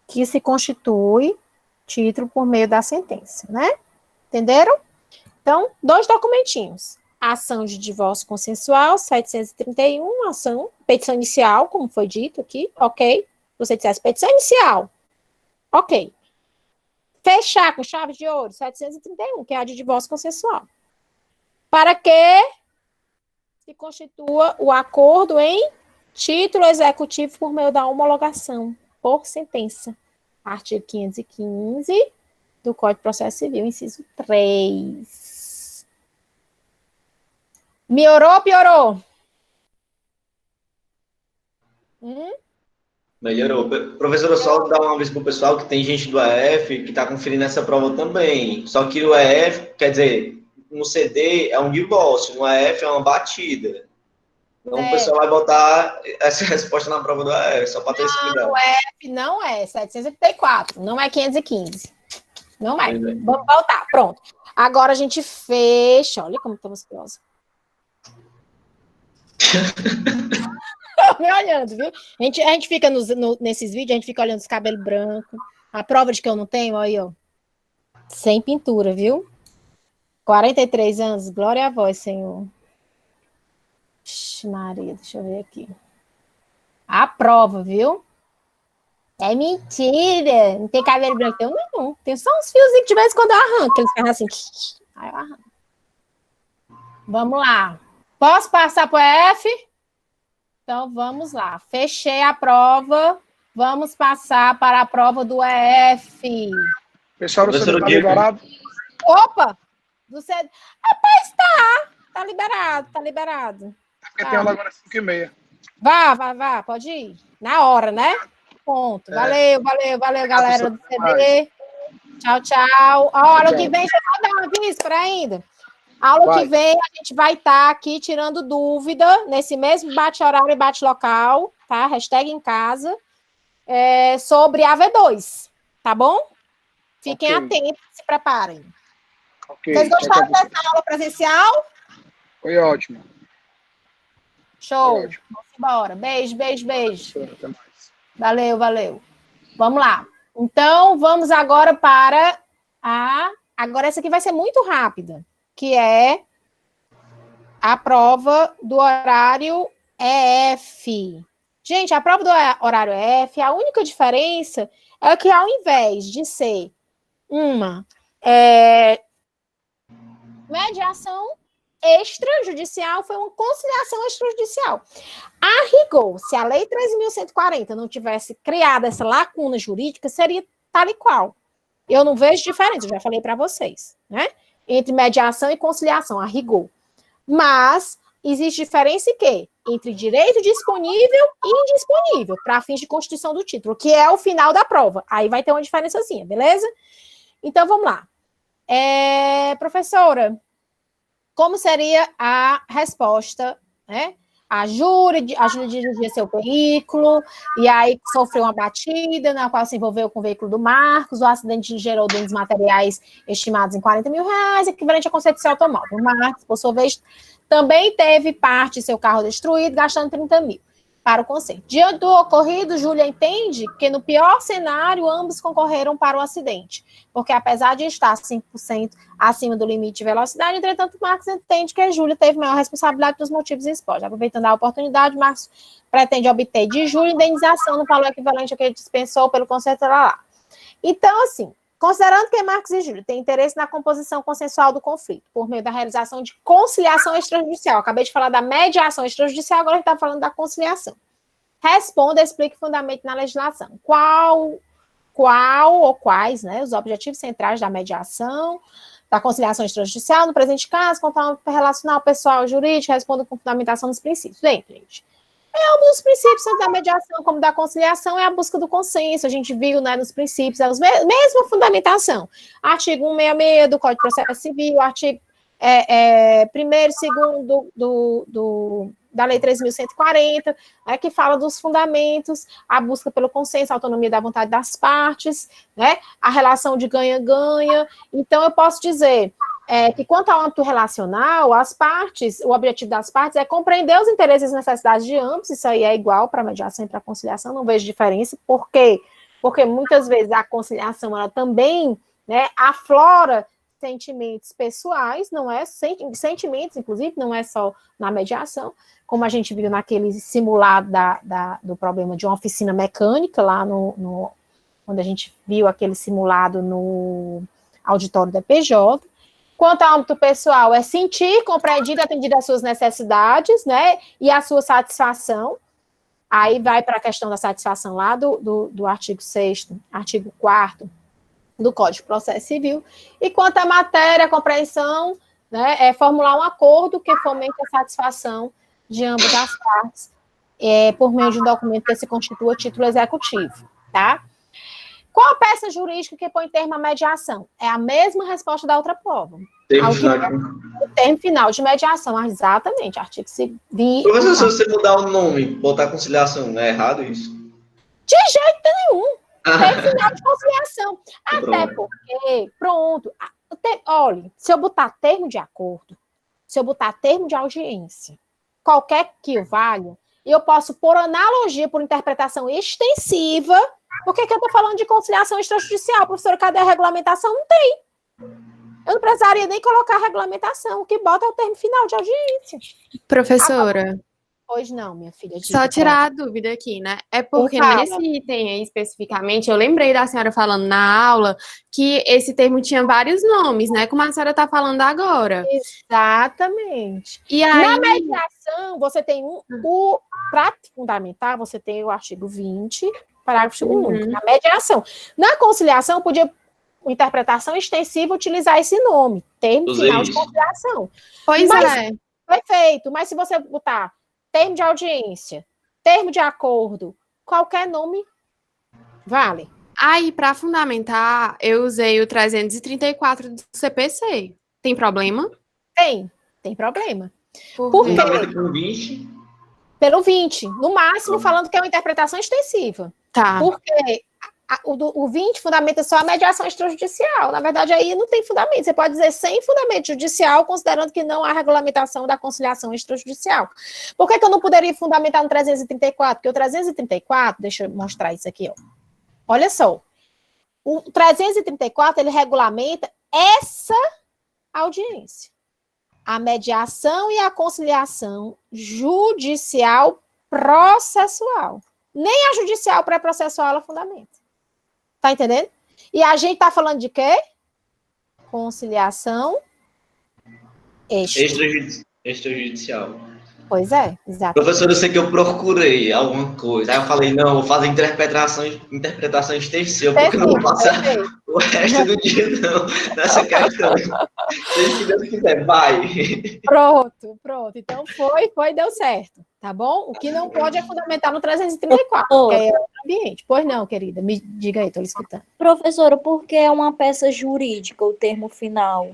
que se constitui título por meio da sentença, né? Entenderam? Então, 2 documentinhos. Ação de divórcio consensual, 731, ação, petição inicial, como foi dito aqui, ok? Você dissesse petição inicial, ok. Fechar com chave de ouro, 731, que é a de divórcio consensual. Para que se constitua o acordo em título executivo por meio da homologação, por sentença. Artigo 515 do Código de Processo Civil, inciso 3. Melhorou ou piorou?
Melhorou. Professora, só dar uma vez para o pessoal que tem gente do AF que está conferindo essa prova também. Só que o AF, quer dizer, no CD é um divórcio, no AF é uma batida. Então o pessoal vai botar essa resposta na prova do AF, só para ter esse cuidado.
O AF não é 784, não é 515. Não é. Vamos voltar, pronto. Agora a gente fecha. Olha como estamos curiosos. Me olhando, viu? A gente fica nesses vídeos, a gente fica olhando os cabelos brancos. A prova de que eu não tenho, aí, ó. Sem pintura, viu? 43 anos, glória a vós, Senhor. Ixi, Maria, deixa eu ver aqui. A prova prova, viu? É mentira. Não tem cabelo branco, não. Tem só uns fiozinhos que de vez em quando eu arranco. Eles ficam assim. Aí eu arranco. Vamos lá. Posso passar para o EF? Então, vamos lá. Fechei a prova. Vamos passar para a prova do EF.
Pessoal, você está liberado?
Opa! Rapaz, tá liberado, tá liberado.
Porque tem aula agora às 5h30.
Vá, pode ir. Na hora, né? Ponto. Valeu, galera do CD. Tchau. A hora que vem, deixa eu só dar um aviso para ainda. A aula que vem, a gente vai estar aqui tirando dúvida, nesse mesmo bate-horário e bate-local, tá? Hashtag em casa, sobre a V2, tá bom? Fiquem atentos, se preparem. Vocês gostaram dessa aula presencial?
Foi ótimo.
Show. Vamos embora. Beijo.
Até mais.
Valeu. Vamos lá. Então, vamos agora para a... Agora, essa aqui vai ser muito rápida, que é a prova do horário EF. Gente, a prova do horário EF, a única diferença é que ao invés de ser uma mediação extrajudicial, foi uma conciliação extrajudicial. A rigor, se a Lei 13.140 não tivesse criado essa lacuna jurídica, seria tal e qual. Eu não vejo diferença, eu já falei para vocês, né? Entre mediação e conciliação, a rigor. Mas existe diferença em quê? Entre direito disponível e indisponível, para fins de constituição do título, que é o final da prova. Aí vai ter uma diferençazinha, beleza? Então, vamos lá. Professora, como seria a resposta, né? A Júlia dirigia seu veículo, e aí sofreu uma batida, na qual se envolveu com o veículo do Marcos, o acidente gerou danos materiais estimados em R$40 mil, equivalente a conceito de seu automóvel. O Marcos, por sua vez, também teve parte de seu carro destruído, gastando 30 mil para o conserto. Diante do ocorrido, Júlia entende que, no pior cenário, ambos concorreram para o acidente, porque, apesar de estar 5% acima do limite de velocidade, entretanto, Marcos entende que a Júlia teve maior responsabilidade dos motivos expostos. Aproveitando a oportunidade, Marcos pretende obter de Júlia indenização no valor equivalente ao que ele dispensou pelo conserto lá. Então, assim, considerando que Marcos e Júlia têm interesse na composição consensual do conflito, por meio da realização de conciliação extrajudicial. Acabei de falar da mediação extrajudicial, agora a gente está falando da conciliação. Responda, explique e fundamente na legislação. Qual ou quais, né, os objetivos centrais da mediação, da conciliação extrajudicial, no presente caso, contar relacional pessoal jurídico, responda com fundamentação dos princípios. Bem, gente, um dos princípios tanto da mediação como da conciliação é a busca do consenso. A gente viu, né, nos princípios, a mesma fundamentação. Artigo 166 do Código de Processo Civil, artigo 1º, 2º da Lei 13.140, que fala dos fundamentos, a busca pelo consenso, a autonomia da vontade das partes, né, a relação de ganha-ganha. Então, eu posso dizer que, quanto ao âmbito relacional, as partes, o objetivo das partes é compreender os interesses e necessidades de ambos. Isso aí é igual para a mediação e para a conciliação, não vejo diferença. Por quê? Porque muitas vezes a conciliação, ela também, né, aflora sentimentos pessoais, não é? Sentimentos, inclusive, não é só na mediação, como a gente viu naquele simulado do problema de uma oficina mecânica, lá quando a gente viu aquele simulado no auditório da PJ. Quanto ao âmbito pessoal, é sentir, compreendido, atendido às suas necessidades, né, e à sua satisfação. Aí vai para a questão da satisfação lá do artigo 6º, artigo 4º do Código de Processo Civil. E quanto à matéria, a compreensão, né, é formular um acordo que fomente a satisfação de ambas as partes, por meio de um documento que se constitua título executivo, tá? Qual a peça jurídica que põe termo à mediação? É a mesma resposta da outra prova. O termo final de mediação, exatamente, artigo 20.
Professor, se você mudar o nome, botar conciliação, é errado isso?
De jeito nenhum. Termo final de conciliação. Até porque, olha, se eu botar termo de acordo, se eu botar termo de audiência, qualquer que valha, eu posso, por analogia, por interpretação extensiva. Por que eu estou falando de conciliação extrajudicial? Professora, cadê a regulamentação? Não tem. Eu não precisaria nem colocar a regulamentação. O que bota é o termo final de audiência.
Professora,
Pois não, minha filha.
Só tirar a dúvida aqui, né? É porque nesse item aí, especificamente, eu lembrei da senhora falando na aula que esse termo tinha vários nomes, né? Como a senhora está falando agora.
Exatamente.
E aí...
Na mediação, você tem para fundamentar, você tem o artigo 20, parágrafo único, na mediação. Na conciliação, podia, com interpretação extensiva, utilizar esse nome, termo final de conciliação.
Pois é.
Perfeito, mas se você botar termo de audiência, termo de acordo, qualquer nome vale.
Aí, para fundamentar, eu usei o 334 do CPC. Tem problema?
Tem problema.
Por quê?
Pelo 20?
Pelo 20, no máximo, falando que é uma interpretação extensiva.
Tá.
Porque o 20 fundamenta só a mediação extrajudicial. Na verdade, aí não tem fundamento. Você pode dizer sem fundamento judicial, considerando que não há regulamentação da conciliação extrajudicial. Por que eu não poderia fundamentar no 334? Porque o 334, deixa eu mostrar isso aqui, ó. Olha só. O 334, ele regulamenta essa audiência. A mediação e a conciliação judicial processual. Nem a judicial pré-processual ela fundamenta. Tá entendendo? E a gente tá falando de quê? Conciliação
extrajudicial.
Pois é, exato.
Professor, eu sei que eu procurei alguma coisa. Aí eu falei, não, vou fazer interpretação extensiva, porque eu não vou passar o resto do dia, não, nessa questão. Se Deus quiser, vai.
Pronto. Então deu certo, tá bom? O que não pode é fundamentar no 334, que é outro ambiente. Pois não, querida, me diga aí, estou lhe escutando.
Professora, por que é uma peça jurídica o termo final?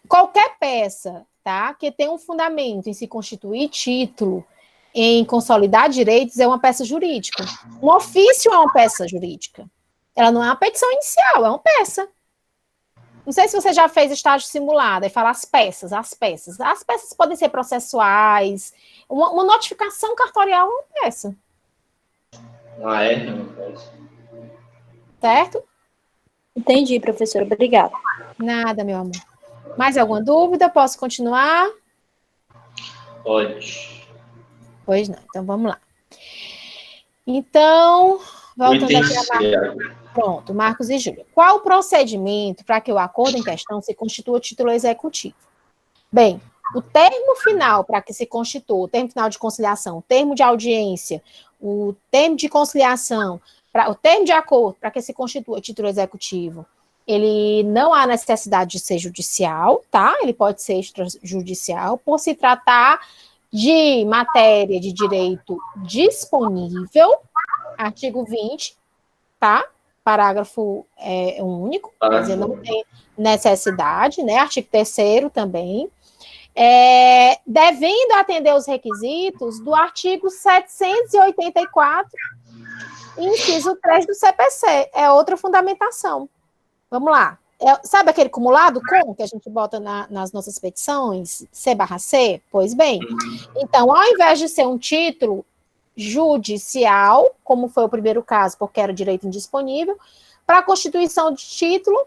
Qualquer peça, tá, que tem um fundamento em se constituir título, em consolidar direitos, é uma peça jurídica. Um ofício é uma peça jurídica. Ela não é uma petição inicial, é uma peça. Não sei se você já fez estágio simulado, e fala as peças. As peças podem ser processuais. Uma notificação cartorial é uma peça.
Ah, é? É uma peça.
Certo?
Entendi, professora. Obrigada.
Nada, meu amor. Mais alguma dúvida? Posso continuar?
Pode.
Pois não. Então, vamos lá. Então, voltando aqui a Pronto, Marcos e Júlia. Qual o procedimento para que o acordo em questão se constitua título executivo? Bem, o termo final para que se constitua, o termo final de conciliação, o termo de audiência, o termo de conciliação, o termo de acordo para que se constitua título executivo, ele não há necessidade de ser judicial, tá? Ele pode ser extrajudicial, por se tratar de matéria de direito disponível, artigo 20, tá? Parágrafo único, quer dizer, não tem necessidade, né? Artigo 3º também. Devendo atender os requisitos do artigo 784, inciso 3 do CPC. É outra fundamentação. Vamos lá. Sabe aquele cumulado com que a gente bota nas nossas petições, C/C? Pois bem. Então, ao invés de ser um título judicial, como foi o primeiro caso, porque era direito indisponível, para a constituição de título,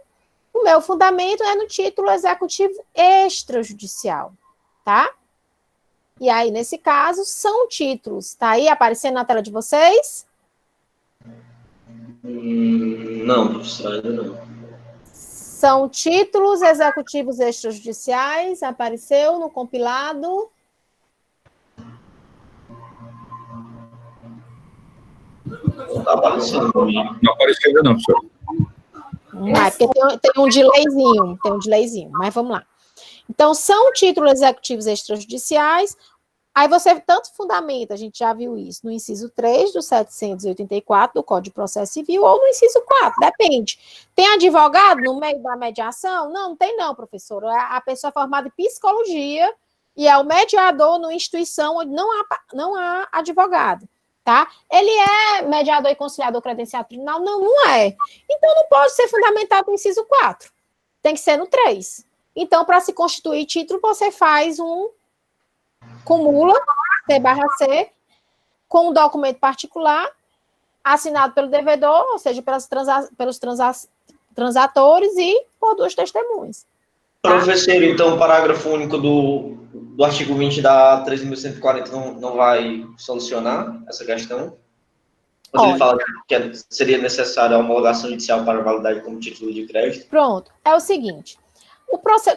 o meu fundamento é no título executivo extrajudicial, tá? E aí, nesse caso, são títulos. Tá aí aparecendo na tela de vocês?
Não, professora, ainda não.
São títulos executivos extrajudiciais, apareceu no compilado.
Não está aparecendo.
Não apareceu ainda não, professor.
Porque tem um delayzinho, mas vamos lá. Então, são títulos executivos extrajudiciais, aí você tanto fundamenta, a gente já viu isso, no inciso 3 do 784 do Código de Processo Civil, ou no inciso 4, depende. Tem advogado no meio da mediação? Não tem não, professor. É a pessoa formada em psicologia e é o mediador numa instituição onde não há advogado. Tá? Ele é mediador e conciliador credenciado tribunal? Não é. Então, não pode ser fundamentado no inciso 4. Tem que ser no 3. Então, para se constituir título, você faz cumula, C/C, com um documento particular, assinado pelo devedor, ou seja, pelos transatores e por duas testemunhas.
Professor, então, o parágrafo único do artigo 20 da 3.140 não vai solucionar essa questão? Quando ele fala que seria necessária a homologação judicial para validade como título de crédito?
Pronto, é o seguinte,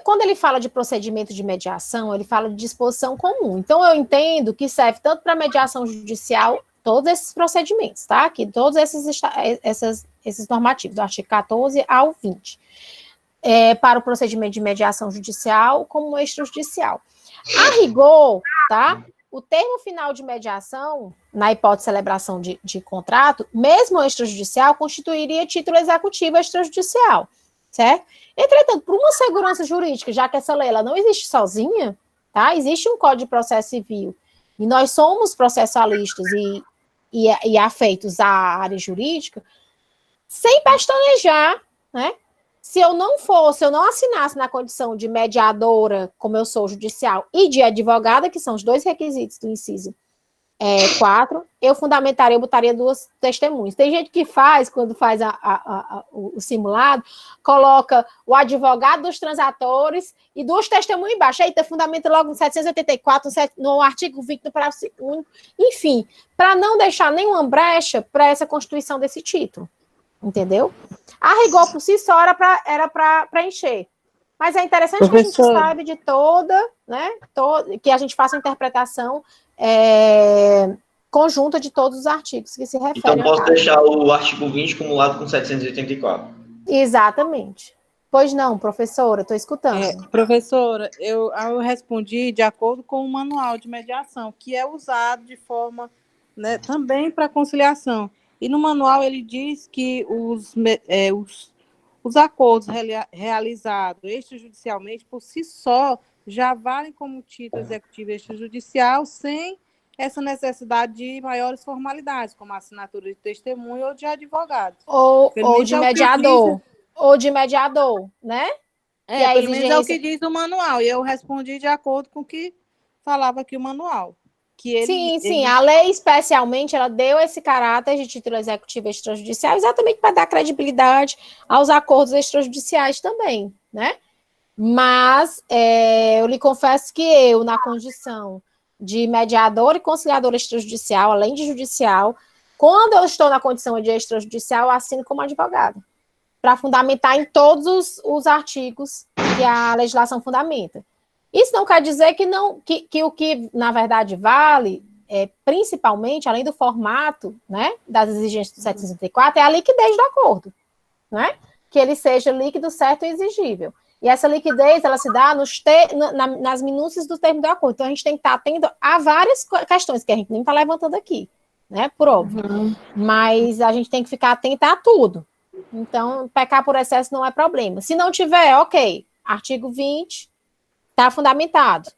quando ele fala de procedimento de mediação, ele fala de disposição comum. Então, eu entendo que serve tanto para mediação judicial, todos esses procedimentos, tá? Aqui, todos esses normativos, do artigo 14 ao 20. Para o procedimento de mediação judicial como extrajudicial. A rigor, tá? O termo final de mediação, na hipótese de celebração de contrato, mesmo extrajudicial, constituiria título executivo extrajudicial, certo? Entretanto, por uma segurança jurídica, já que essa lei ela não existe sozinha, tá? Existe um Código de Processo Civil, e nós somos processualistas e afeitos à área jurídica, sem pestanejar, né? Se eu não assinasse na condição de mediadora, como eu sou judicial, e de advogada, que são os dois requisitos do inciso 4, eu fundamentaria, eu botaria 2 testemunhas. Tem gente que faz, quando faz o simulado, coloca o advogado dos transatores e 2 testemunhas embaixo. Aí fundamenta logo no 784, no artigo 20 do parágrafo 2º, enfim, para não deixar nenhuma brecha para essa constituição desse título. Entendeu? A rigor por si só era para preencher. Mas é interessante que a gente saiba de toda, né? Que a gente faça a interpretação conjunta de todos os artigos que se referem.
Então, posso deixar o artigo 20 acumulado com 784.
Exatamente. Pois não, professora, estou escutando.
Professora, eu respondi de acordo com o manual de mediação, que é usado de forma, né, também para conciliação. E no manual ele diz que os acordos realizados extrajudicialmente, por si só, já valem como título executivo extrajudicial, sem essa necessidade de maiores formalidades, como a assinatura de testemunho ou de advogado.
Ou de mediador. Ou de mediador, né?
Pelo menos é o que diz o manual. E eu respondi de acordo com o que falava aqui o manual.
Sim, a lei especialmente, ela deu esse caráter de título executivo extrajudicial exatamente para dar credibilidade aos acordos extrajudiciais também, né? Mas eu lhe confesso que eu, na condição de mediador e conciliador extrajudicial, além de judicial, quando eu estou na condição de extrajudicial, eu assino como advogado, para fundamentar em todos os artigos que a legislação fundamenta. Isso não quer dizer que o que, na verdade, vale, principalmente, além do formato, né, das exigências do 764, é a liquidez do acordo, né? Que ele seja líquido, certo e exigível. E essa liquidez, ela se dá nas minúcias do termo do acordo. Então, a gente tem que estar atento a várias questões que a gente nem está levantando aqui, né, por óbvio. Mas a gente tem que ficar atento a tudo. Então, pecar por excesso não é problema. Se não tiver, ok, artigo 20... está fundamentado,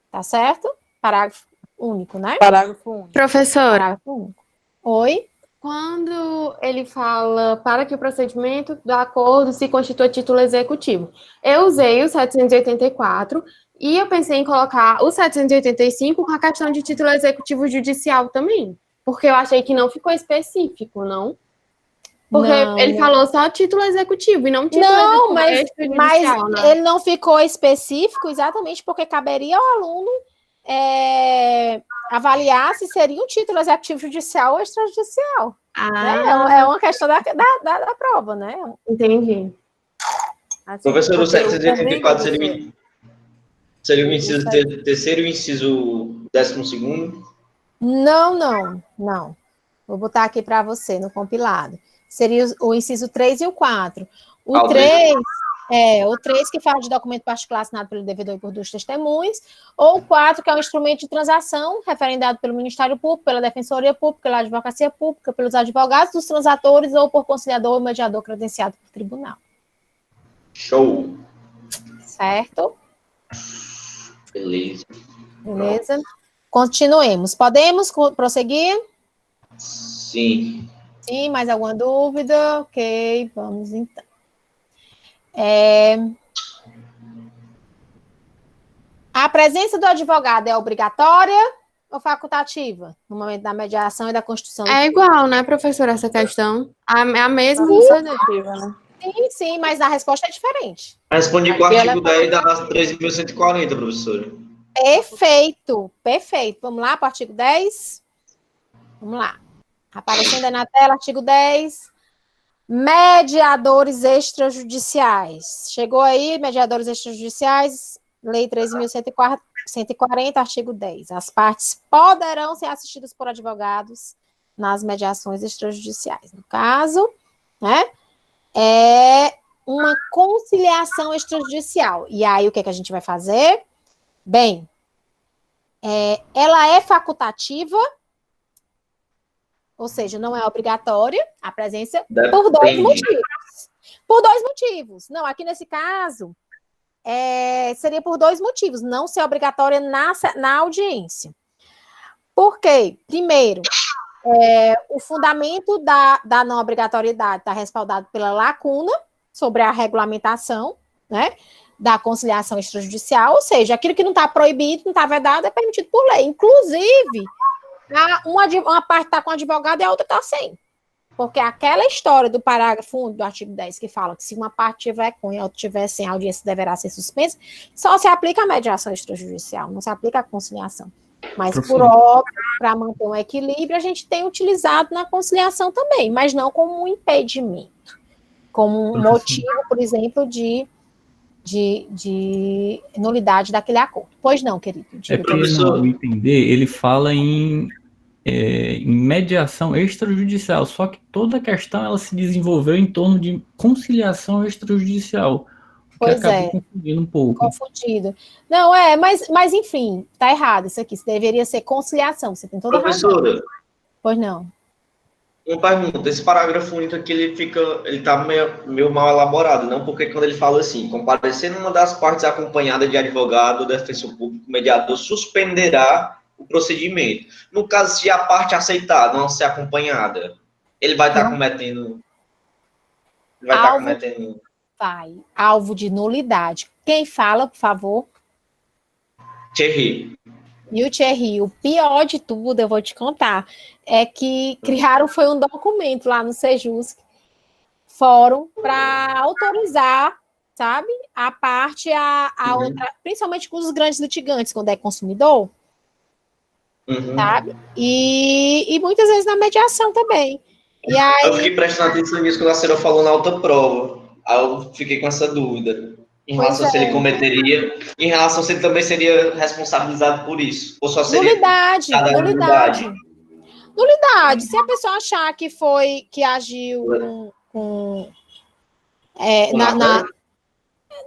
tá certo? Parágrafo único, né?
Parágrafo único.
Professora,
Parágrafo único. Oi?
quando ele fala para que o procedimento do acordo se constitua título executivo, eu usei o 784 e eu pensei em colocar o 785 com a questão de título executivo judicial também, porque eu achei que não ficou específico, não? Porque ele falou só título executivo e não título executivo judicial,
mas ele não ficou específico exatamente porque caberia ao aluno avaliar se seria um título executivo judicial ou extrajudicial. Né? É uma questão da prova, né?
Entendi.
Assim, professor, o 784 seria o inciso terceiro e o inciso 12º?
Não. Vou botar aqui para você no compilado. Seria o inciso 3 e o 4. O 3 que fala de documento particular assinado pelo devedor e por duas testemunhas, ou o 4, que é um instrumento de transação referendado pelo Ministério Público, pela Defensoria Pública, pela Advocacia Pública, pelos advogados dos transatores ou por conciliador ou mediador credenciado por tribunal.
Show!
Certo?
Beleza.
Continuemos. Podemos prosseguir?
Sim.
Sim, mais alguma dúvida? Ok, vamos então. A presença do advogado é obrigatória ou facultativa no momento da mediação e da constituição?
É igual, né, professora, essa questão? É a mesma?
Né?
Sim, mas a resposta é diferente.
Respondi com o artigo 10 da 3.140, professora.
Perfeito, perfeito. Vamos lá para o artigo 10? Vamos lá. Aparecendo aí na tela, artigo 10. Mediadores extrajudiciais. Chegou aí, mediadores extrajudiciais, Lei 13.140, artigo 10. As partes poderão ser assistidas por advogados nas mediações extrajudiciais. No caso, né, é uma conciliação extrajudicial. E aí, o que a gente vai fazer? Bem, ela é facultativa, ou seja, não é obrigatória a presença por dois motivos. Por dois motivos. Não, aqui nesse caso, seria por dois motivos. Não ser obrigatória na audiência. Por quê? Primeiro, o fundamento da não obrigatoriedade está respaldado pela lacuna sobre a regulamentação, né, da conciliação extrajudicial, ou seja, aquilo que não está proibido, não está vedado, é permitido por lei. Inclusive, uma parte está com advogado e a outra está sem. Porque aquela história do parágrafo 1 do artigo 10, que fala que se uma parte tiver com e a outra tiver sem, a audiência deverá ser suspensa, só se aplica a mediação extrajudicial, não se aplica a conciliação. Mas, por óbvio, para manter um equilíbrio, a gente tem utilizado na conciliação também, mas não como um impedimento, como um motivo, por exemplo, de nulidade daquele acordo. Pois não, querido.
Para eu entender, ele fala em mediação extrajudicial, só que toda a questão ela se desenvolveu em torno de conciliação extrajudicial, o que acaba confundindo um pouco.
Confundido. Não, mas enfim, tá errado isso aqui, isso deveria ser conciliação, você tem toda a razão.
Professora,
pois não.
Uma pergunta, esse parágrafo único aqui, ele tá meio mal elaborado, não? Porque quando ele fala assim, comparecendo uma das partes acompanhada de advogado, defensor público, mediador, suspenderá o procedimento. No caso, se a parte aceitar não ser acompanhada, ele vai estar cometendo...
Alvo de nulidade. Quem fala, por favor?
Thierry.
E o Thierry, o pior de tudo, eu vou te contar, é que criaram foi um documento lá no Sejusc, fórum, para autorizar, sabe, a parte, a outra, principalmente com os grandes litigantes, quando é consumidor, sabe? E muitas vezes na mediação também. E aí...
Eu fiquei prestando atenção nisso quando a senhora falou na alta prova. Aí eu fiquei com essa dúvida. Em relação se ele cometeria, em relação se ele também seria responsabilizado por isso. Ou só seria
nulidade. Se a pessoa achar que foi, que agiu com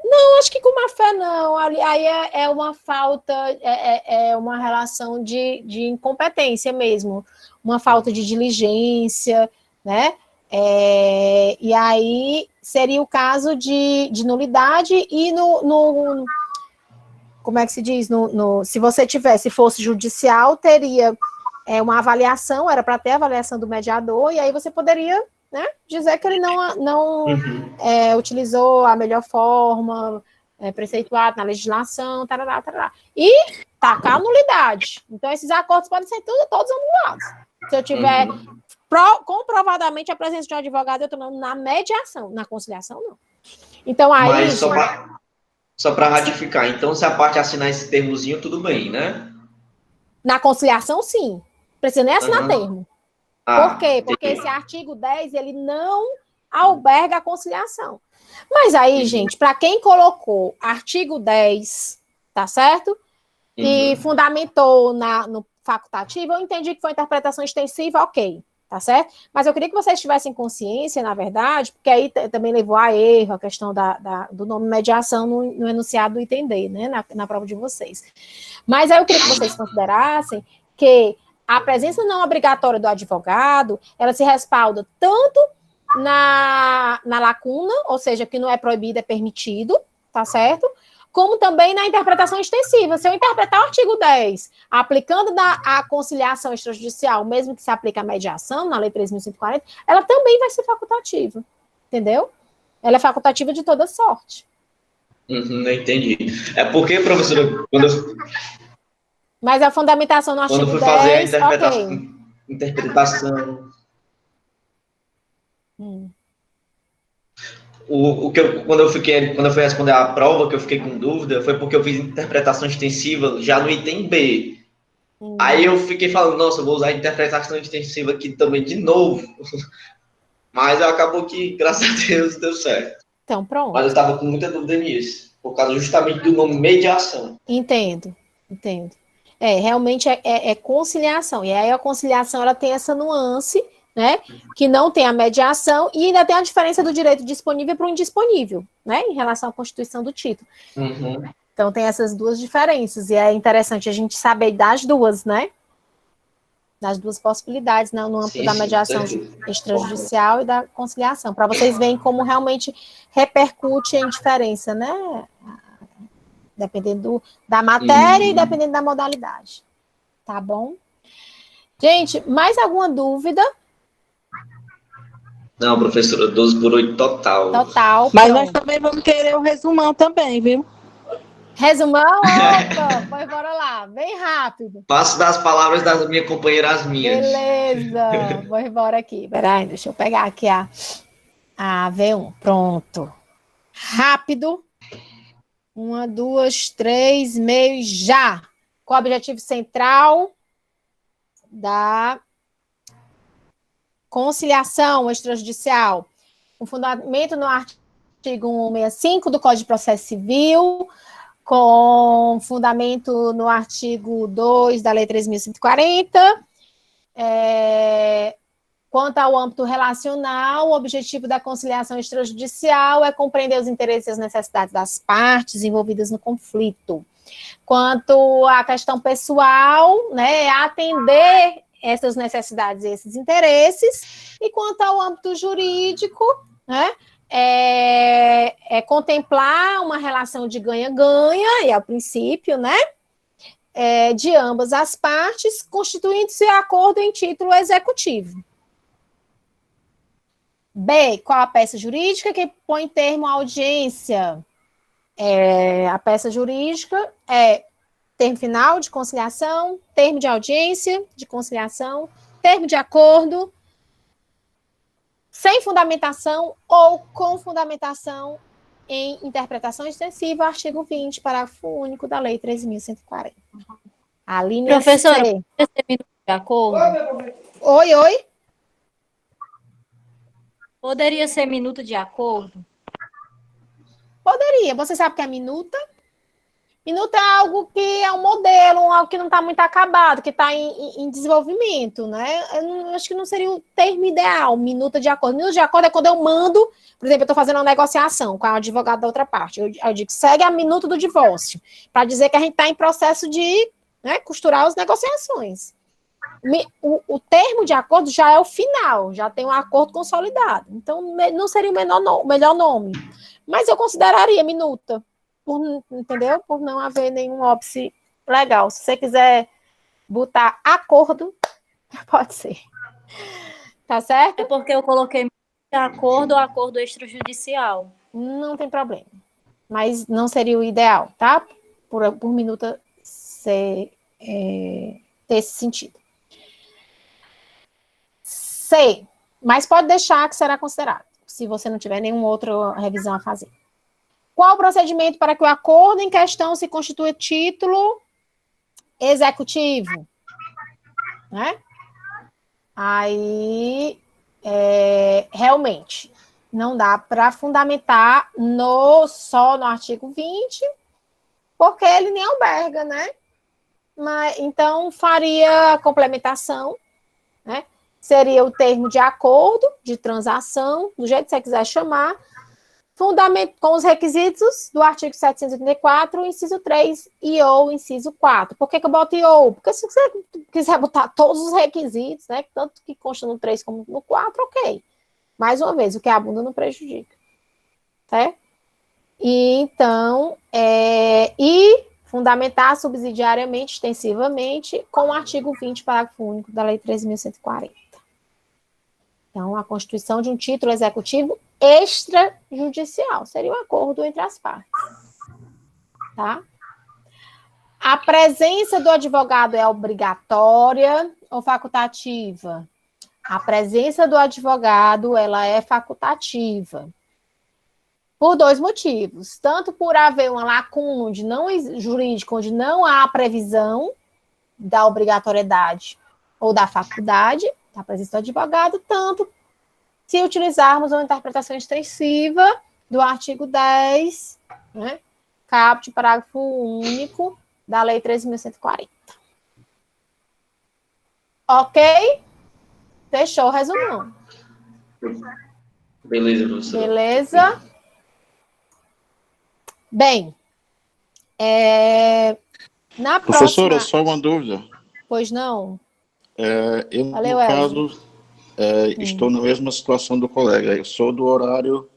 não, acho que com má fé não. Aí é uma falta, é uma relação de incompetência mesmo, uma falta de diligência, né? E aí seria o caso de nulidade e como é que se diz? Se você se fosse judicial, teria uma avaliação, era para ter a avaliação do mediador, e aí você poderia, né, dizer que ele não utilizou a melhor forma preceituada na legislação, tarará, tarará. E tacar a nulidade. Então, esses acordos podem ser todos anulados. Se eu tiver comprovadamente a presença de um advogado, eu estou na mediação, na conciliação, não. Então, aí...
Mas só para ratificar, então, se a parte assinar esse termozinho, tudo bem, né?
Na conciliação, sim. Precisa nem assinar termo. Por quê? Porque esse artigo 10, ele não alberga a conciliação. Mas aí, gente, para quem colocou artigo 10, tá certo? E fundamentou no facultativo, eu entendi que foi interpretação extensiva, ok, tá certo? Mas eu queria que vocês tivessem consciência, na verdade, porque aí também levou a erro a questão do nome mediação no enunciado do entender, né, na prova de vocês. Mas aí eu queria que vocês considerassem que a presença não obrigatória do advogado, ela se respalda tanto na lacuna, ou seja, que não é proibido, é permitido, tá certo? Como também na interpretação extensiva. Se eu interpretar o artigo 10, aplicando a conciliação extrajudicial, mesmo que se aplique a mediação, na Lei 3.140, ela também vai ser facultativa, entendeu? Ela é facultativa de toda sorte.
Entendi. É porque, professora,
mas a fundamentação no artigo 10...
Quando fui fazer a interpretação... Quando eu fui responder a prova, que eu fiquei com dúvida, foi porque eu fiz interpretação extensiva já no item B. Aí eu fiquei falando, nossa, eu vou usar a interpretação extensiva aqui também de novo. Mas acabou que, graças a Deus, deu certo.
Então, pronto.
Mas eu estava com muita dúvida nisso, por causa justamente do nome mediação.
Entendo. Realmente é conciliação. E aí a conciliação ela tem essa nuance, né? Que não tem a mediação e ainda tem a diferença do direito disponível para o indisponível, né? Em relação à constituição do título.
Uhum.
Então tem essas duas diferenças. E é interessante a gente saber das duas, né? Das duas possibilidades, né? No âmbito da mediação extrajudicial e da conciliação, para vocês verem como realmente repercute em diferença, né? Dependendo da matéria e dependendo da modalidade. Tá bom? Gente, mais alguma dúvida?
Não, professora, 12 por 8 total.
Total.
Mas nós também vamos querer o resumão também, viu?
Resumão? Opa, pois bora lá, bem rápido.
Passo das palavras das minhas companheiras às minhas.
Beleza, vou embora aqui. Peraí, deixa eu pegar aqui a V1. Pronto. Rápido. 1, 2, 3, meio, já. Qual o objetivo central da conciliação extrajudicial? O fundamento no artigo 165 do Código de Processo Civil, com fundamento no artigo 2 da Lei 3.140. Quanto ao âmbito relacional, o objetivo da conciliação extrajudicial é compreender os interesses e as necessidades das partes envolvidas no conflito. Quanto à questão pessoal, né, é atender essas necessidades e esses interesses. E quanto ao âmbito jurídico, né, é contemplar uma relação de ganha-ganha, e é o princípio, né, de ambas as partes, constituindo-se acordo em título executivo. B, qual a peça jurídica que põe termo à audiência? A peça jurídica é termo final de conciliação, termo de audiência de conciliação, termo de acordo, sem fundamentação ou com fundamentação em interpretação extensiva, artigo 20, parágrafo único da Lei 3.140. A linha
Professora,
C.
pode ser minuto de acordo?
Oi.
Poderia ser minuto de acordo?
Poderia. Você sabe o que é minuta? Minuta é algo que é um modelo, algo que não está muito acabado, que está em desenvolvimento, né? Eu acho que não seria o termo ideal, minuta de acordo. Minuta de acordo é quando eu mando, por exemplo, eu estou fazendo uma negociação com a advogada da outra parte. Eu digo, segue a minuta do divórcio, para dizer que a gente está em processo de, né, costurar as negociações. O termo de acordo já é o final, já tem um acordo consolidado. Então, não seria o melhor nome. Mas eu consideraria minuta, entendeu? Por não haver nenhum óbice legal. Se você quiser botar acordo, pode ser. Tá certo?
É porque eu coloquei de acordo ou acordo extrajudicial.
Não tem problema. Mas não seria o ideal, tá? Por minuta ter esse sentido. C. Mas pode deixar que será considerado, se você não tiver nenhuma outra revisão a fazer. Qual o procedimento para que o acordo em questão se constitua título executivo? Né? Aí, realmente, não dá para fundamentar só no artigo 20, porque ele nem alberga, né? Então, faria a complementação, né? Seria o termo de acordo, de transação, do jeito que você quiser chamar, fundamento com os requisitos do artigo 784, inciso 3 e ou inciso 4. Por que eu boto e ou? Porque se você quiser botar todos os requisitos, né, tanto que consta no 3 como no 4, ok. Mais uma vez, o que abunda não prejudica. Certo? E então, e fundamentar subsidiariamente, extensivamente, com o artigo 20, parágrafo único da Lei 3.140. Então, a constituição de um título executivo extrajudicial. Seria um acordo entre as partes. Tá? A presença do advogado é obrigatória ou facultativa? A presença do advogado, ela é facultativa. Por dois motivos. Tanto por haver uma lacuna jurídica, onde não há previsão da obrigatoriedade ou da faculdade, da presença do advogado, tanto se utilizarmos uma interpretação extensiva do artigo 10, né, caput, parágrafo único da Lei 13.140. Ok? Fechou o resumão.
Beleza, professor.
Beleza? Bem, na
Professora,
próxima...
só uma dúvida.
Pois não?
Eu,
Valeu,
no caso,
Estou
na mesma situação do colega. Eu sou do horário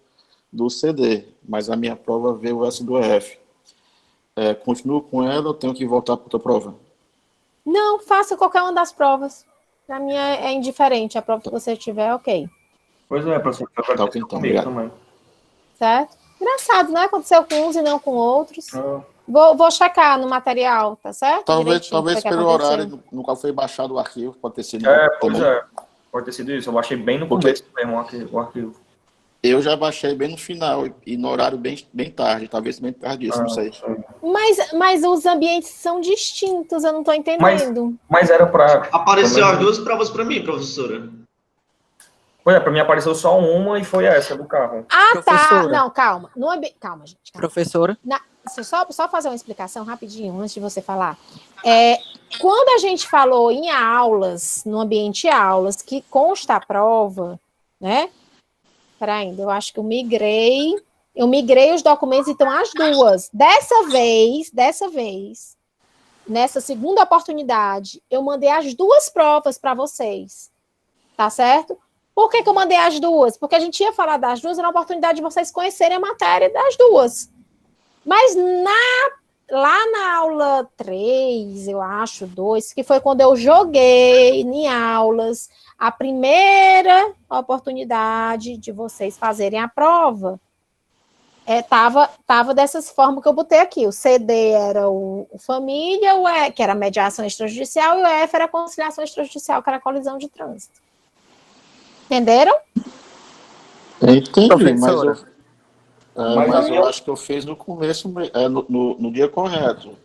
do CD, mas a minha prova veio essa do EF. Continuo com ela ou tenho que voltar para outra prova?
Não, faça qualquer uma das provas. Para mim é indiferente. A prova que você tiver, ok.
Pois é, professor.
Tá, ok, então, obrigado.
Também.
Certo? Engraçado, né? Aconteceu com uns e não com outros. Vou checar no material, tá certo?
Talvez pelo horário no qual foi baixado o arquivo, pode ter sido.
Pode ter sido isso. Eu baixei bem no começo mesmo o arquivo.
Eu já baixei bem no final e no horário bem tarde, talvez bem tarde disso, não sei.
Mas os ambientes são distintos, eu não estou entendendo.
Mas era para...
Apareceu as duas provas para mim, professora.
Pois é, para mim apareceu só uma e foi essa do carro.
Ah,
professora.
Tá. Não, calma. Calma, gente. Calma.
Professora.
Só fazer uma explicação rapidinho, antes de você falar. Quando a gente falou em aulas, no ambiente aulas, que consta a prova, né? Peraí, eu acho que eu migrei os documentos, então as duas. Dessa vez, nessa segunda oportunidade, eu mandei as duas provas para vocês, tá certo? Por que eu mandei as duas? Porque a gente ia falar das duas, era uma oportunidade de vocês conhecerem a matéria das duas. Mas lá na aula 3, eu acho, 2, que foi quando eu joguei em aulas a primeira oportunidade de vocês fazerem a prova, tava dessas formas que eu botei aqui. O CD era o família, o E, que era mediação extrajudicial, e o F era conciliação extrajudicial, que era colisão de trânsito. Entenderam?
Entendi, mas eu acho que eu fiz no começo, no dia correto,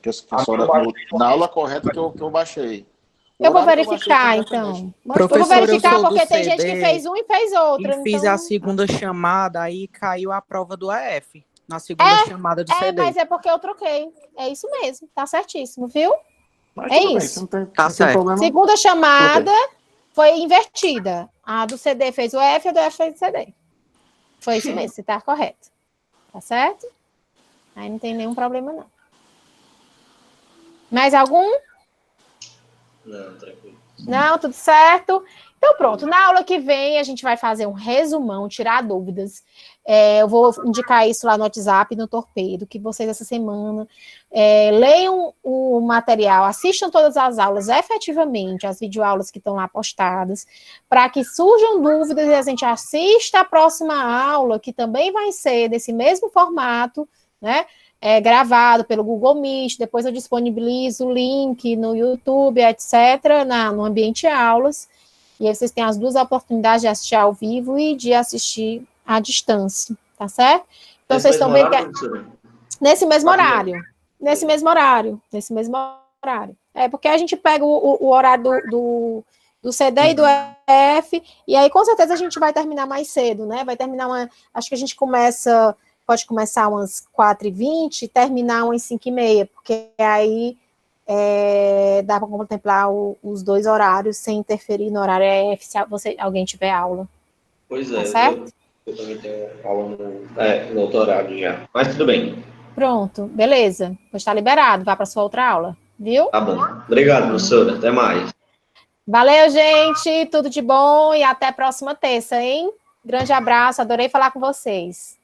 na aula correta que eu baixei.
Eu vou verificar, então. Eu vou verificar porque tem gente que fez um e fez outro.
E fiz a segunda chamada, aí caiu a prova do AF, na segunda chamada do CD.
Mas é porque eu troquei. É isso mesmo, tá certíssimo, viu? Isso.
Tá certo.
Segunda chamada foi invertida. A do CD fez o F, a do F fez o CD. Foi isso mesmo, você tá correto. Tá certo? Aí não tem nenhum problema, não. Mais algum?
Não, tranquilo.
Não, tudo certo. Então, pronto. Na aula que vem, a gente vai fazer um resumão, tirar dúvidas. Eu vou indicar isso lá no WhatsApp, no Torpedo, que vocês, essa semana, leiam o material, assistam todas as aulas efetivamente, as videoaulas que estão lá postadas, para que surjam dúvidas e a gente assista a próxima aula, que também vai ser desse mesmo formato, né? Gravado pelo Google Meet, depois eu disponibilizo o link no YouTube, etc., no ambiente aulas, e aí vocês têm as duas oportunidades de assistir ao vivo e de assistir à distância, tá certo? Então, vocês estão vendo que nesse mesmo horário. Porque a gente pega o horário do CD e do EF, e aí com certeza a gente vai terminar mais cedo, né? Vai terminar acho que a gente pode começar umas 4h20 e terminar umas 5h30, porque aí dá para contemplar os dois horários sem interferir no horário EF, se alguém tiver aula.
Pois
tá certo?
Eu também tenho aula no outro horário já, mas tudo bem.
Pronto, beleza. Pois está liberado, vá para sua outra aula, viu?
Tá bom. Obrigado, professora. Até mais.
Valeu, gente. Tudo de bom e até a próxima terça, hein? Grande abraço, adorei falar com vocês.